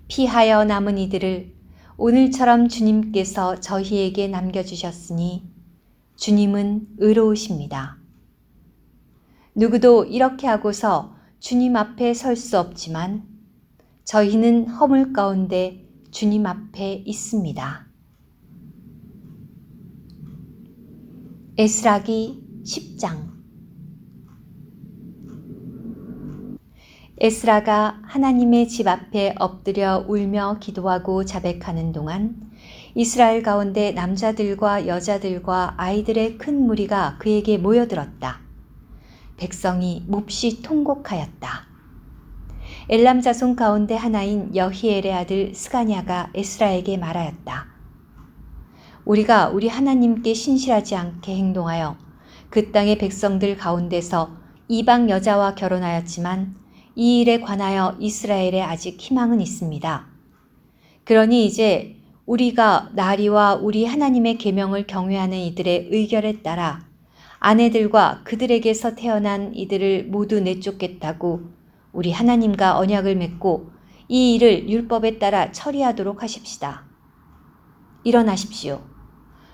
피하여 남은 이들을 오늘처럼 주님께서 저희에게 남겨주셨으니 주님은 의로우십니다. 누구도 이렇게 하고서 주님 앞에 설 수 없지만 저희는 허물 가운데 주님 앞에 있습니다. 에스라기 10장. 에스라가 하나님의 집 앞에 엎드려 울며 기도하고 자백하는 동안 이스라엘 가운데 남자들과 여자들과 아이들의 큰 무리가 그에게 모여들었다. 백성이 몹시 통곡하였다. 엘람 자손 가운데 하나인 여히엘의 아들 스가냐가 에스라에게 말하였다. 우리가 우리 하나님께 신실하지 않게 행동하여 그 땅의 백성들 가운데서 이방 여자와 결혼하였지만 이 일에 관하여 이스라엘에 아직 희망은 있습니다. 그러니 이제 우리가 나리와 우리 하나님의 계명을 경외하는 이들의 의결에 따라 아내들과 그들에게서 태어난 이들을 모두 내쫓겠다고 우리 하나님과 언약을 맺고 이 일을 율법에 따라 처리하도록 하십시다. 일어나십시오.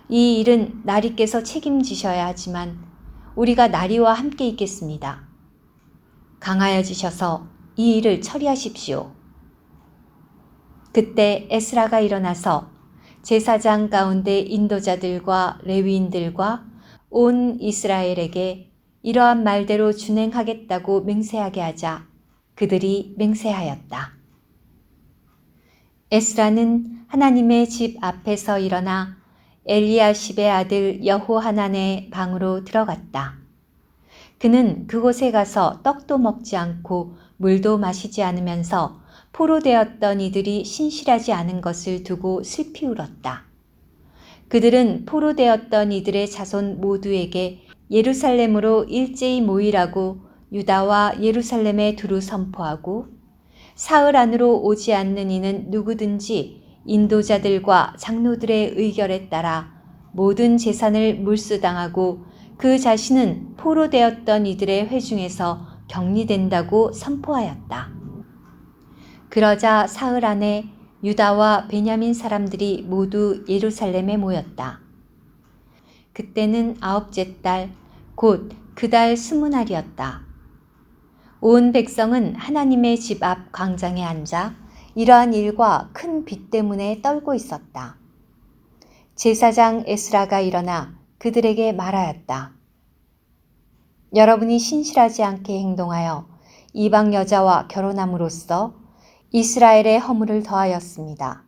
이 일은 나리께서 책임지셔야 하지만 우리가 나리와 함께 있겠습니다. 강하여지셔서 이 일을 처리하십시오. 그때 에스라가 일어나서 제사장 가운데 인도자들과 레위인들과 온 이스라엘에게 이러한 말대로 준행하겠다고 맹세하게 하자 그들이 맹세하였다. 에스라는 하나님의 집 앞에서 일어나 엘리야십의 아들 여호하난의 방으로 들어갔다. 그는 그곳에 가서 떡도 먹지 않고 물도 마시지 않으면서 포로되었던 이들이 신실하지 않은 것을 두고 슬피 울었다. 그들은 포로되었던 이들의 자손 모두에게 예루살렘으로 일제히 모이라고 유다와 예루살렘에 두루 선포하고 사흘 안으로 오지 않는 이는 누구든지 인도자들과 장로들의 의결에 따라 모든 재산을 몰수당하고 그 자신은 포로되었던 이들의 회중에서 격리된다고 선포하였다. 그러자 사흘 안에 유다와 베냐민 사람들이 모두 예루살렘에 모였다. 그때는 9째 달, 곧 그 달 20날이었다. 온 백성은 하나님의 집 앞 광장에 앉아 이러한 일과 큰 비 때문에 떨고 있었다. 제사장 에스라가 일어나 그들에게 말하였다. 여러분이 신실하지 않게 행동하여 이방 여자와 결혼함으로써 이스라엘의 허물을 더하였습니다.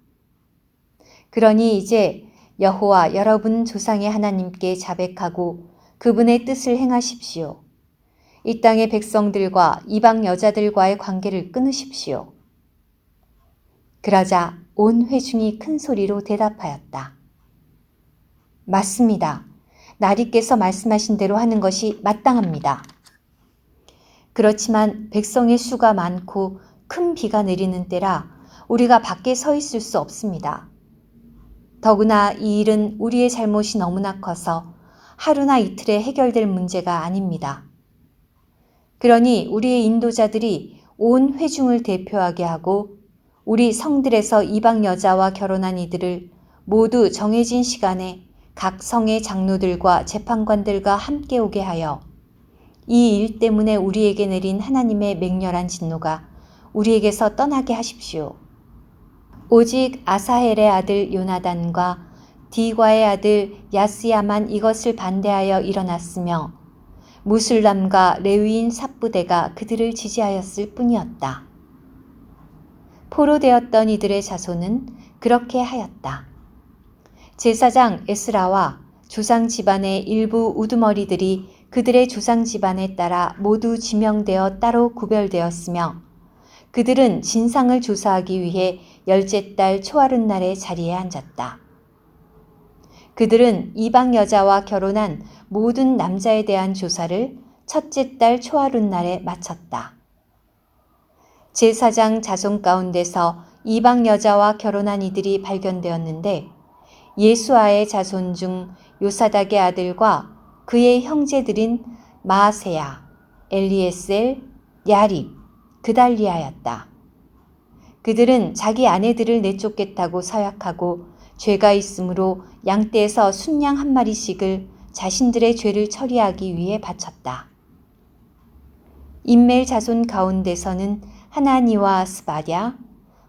그러니 이제 여호와 여러분 조상의 하나님께 자백하고 그분의 뜻을 행하십시오. 이 땅의 백성들과 이방 여자들과의 관계를 끊으십시오. 그러자 온 회중이 큰 소리로 대답하였다. 맞습니다. 나리께서 말씀하신 대로 하는 것이 마땅합니다. 그렇지만 백성의 수가 많고 큰 비가 내리는 때라 우리가 밖에 서 있을 수 없습니다. 더구나 이 일은 우리의 잘못이 너무나 커서 하루나 이틀에 해결될 문제가 아닙니다. 그러니 우리의 인도자들이 온 회중을 대표하게 하고 우리 성들에서 이방 여자와 결혼한 이들을 모두 정해진 시간에 각 성의 장로들과 재판관들과 함께 오게 하여 이 일 때문에 우리에게 내린 하나님의 맹렬한 진노가 우리에게서 떠나게 하십시오. 오직 아사헬의 아들 요나단과 디과의 아들 야스야만 이것을 반대하여 일어났으며 무술람과 레위인 삽부대가 그들을 지지하였을 뿐이었다. 포로되었던 이들의 자손은 그렇게 하였다. 제사장 에스라와 조상 집안의 일부 우두머리들이 그들의 조상 집안에 따라 모두 지명되어 따로 구별되었으며 그들은 진상을 조사하기 위해 열째 달 초하룻날의 자리에 앉았다. 그들은 이방 여자와 결혼한 모든 남자에 대한 조사를 첫째 달 초하룻날에 마쳤다. 제사장 자손 가운데서 이방 여자와 결혼한 이들이 발견되었는데 예수아의 자손 중 요사닥의 아들과 그의 형제들인 마아세야, 엘리에셀, 야립, 그달리아였다. 그들은 자기 아내들을 내쫓겠다고 서약하고 죄가 있으므로 양떼에서 순양 한 마리씩을 자신들의 죄를 처리하기 위해 바쳤다. 인멜 자손 가운데서는 하나니와 스바랴,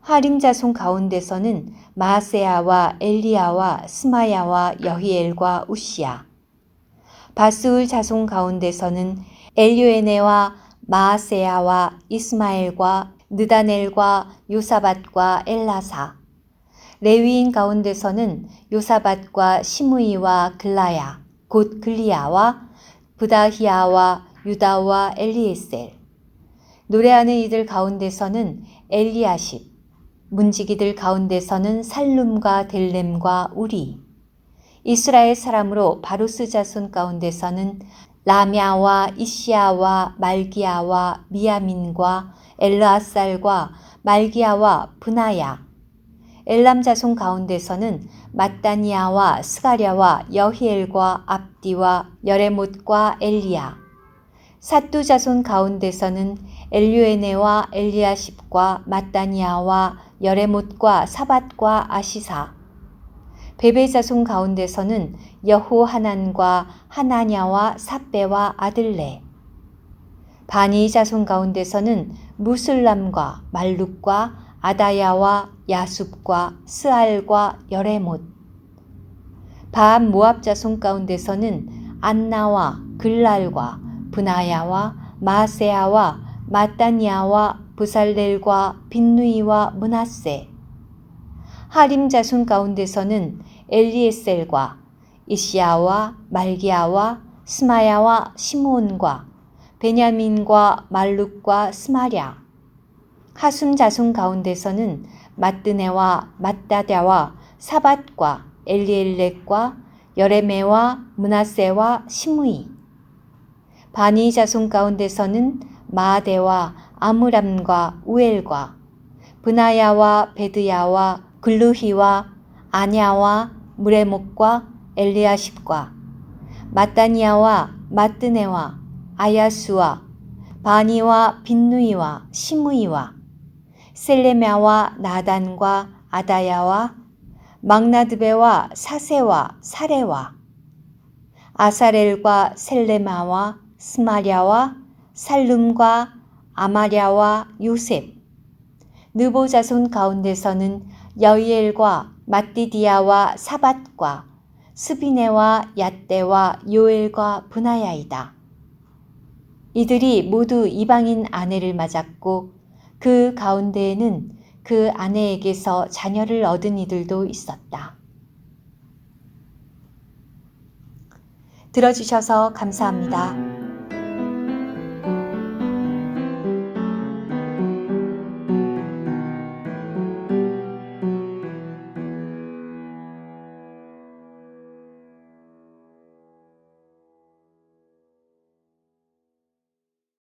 하림 자손 가운데서는 마아세야와 엘리야와 스마야와 여히엘과 우시야, 바스울 자손 가운데서는 엘요에네와 마아세야와 이스마엘과 느다넬과 요사밧과 엘라사, 레위인 가운데서는 요사밧과 시므이와 글라야, 곧 글리야와 부다히야와 유다와 엘리에셀, 노래하는 이들 가운데서는 엘리야십, 문지기들 가운데서는 살룸과 델렘과 우리, 이스라엘 사람으로 바루스 자손 가운데서는 라мя와 이시야와 말기야와 미야민과 엘르아살과 말기야와 브나야, 엘람 자손 가운데서는 mat다니아와 스가랴와 여히엘과 압디와 여레못과 엘리야, 삿두 자손 가운데서는 엘류에네와 엘리야십과 mat다니아와 여레못과 사밧과 아시사, 베베 자손 가운데서는 여호하난과 하나냐와 삿배와 아들레, 바니 자손 가운데서는 무술람과 말룩과 아다야와 야숲과 스알과 여레못, 바암 모압 자손 가운데서는 안나와 글랄과 브나야와 마세야와 mat다니아와 부살렐과 빈누이와 므낫세, 하림 자손 가운데서는 엘리에셀과 이시야와 말기야와 스마야와 시므온과 베냐민과 말룩과 스마랴, 하숨 자손 가운데서는 mat드네와 mat다랴와 사밧과 엘리엘렉과 여레메와 므낫세와 시므이, 바니 자손 가운데서는 마아데와 아므람과 우엘과 브나야와 베드야와 글루히와 아냐와 무레목과 엘리야십과 mat다니아와 mat드네와 아야수와 바니와 빈누이와 시므이와 셀레мя와 나단과 아다야와 막나드베와 사세와 사레와 아사렐과 셀레마와 스마랴와 살룸과 아마랴와 요셉. 느보 자손 가운데서는 여이엘과 마띠디아와 사밧과 스비네와 얏대와 요엘과 브나야이다. 이들이 모두 이방인 아내를 맞았고 그 가운데에는 그 아내에게서 자녀를 얻은 이들도 있었다. 들어주셔서 감사합니다.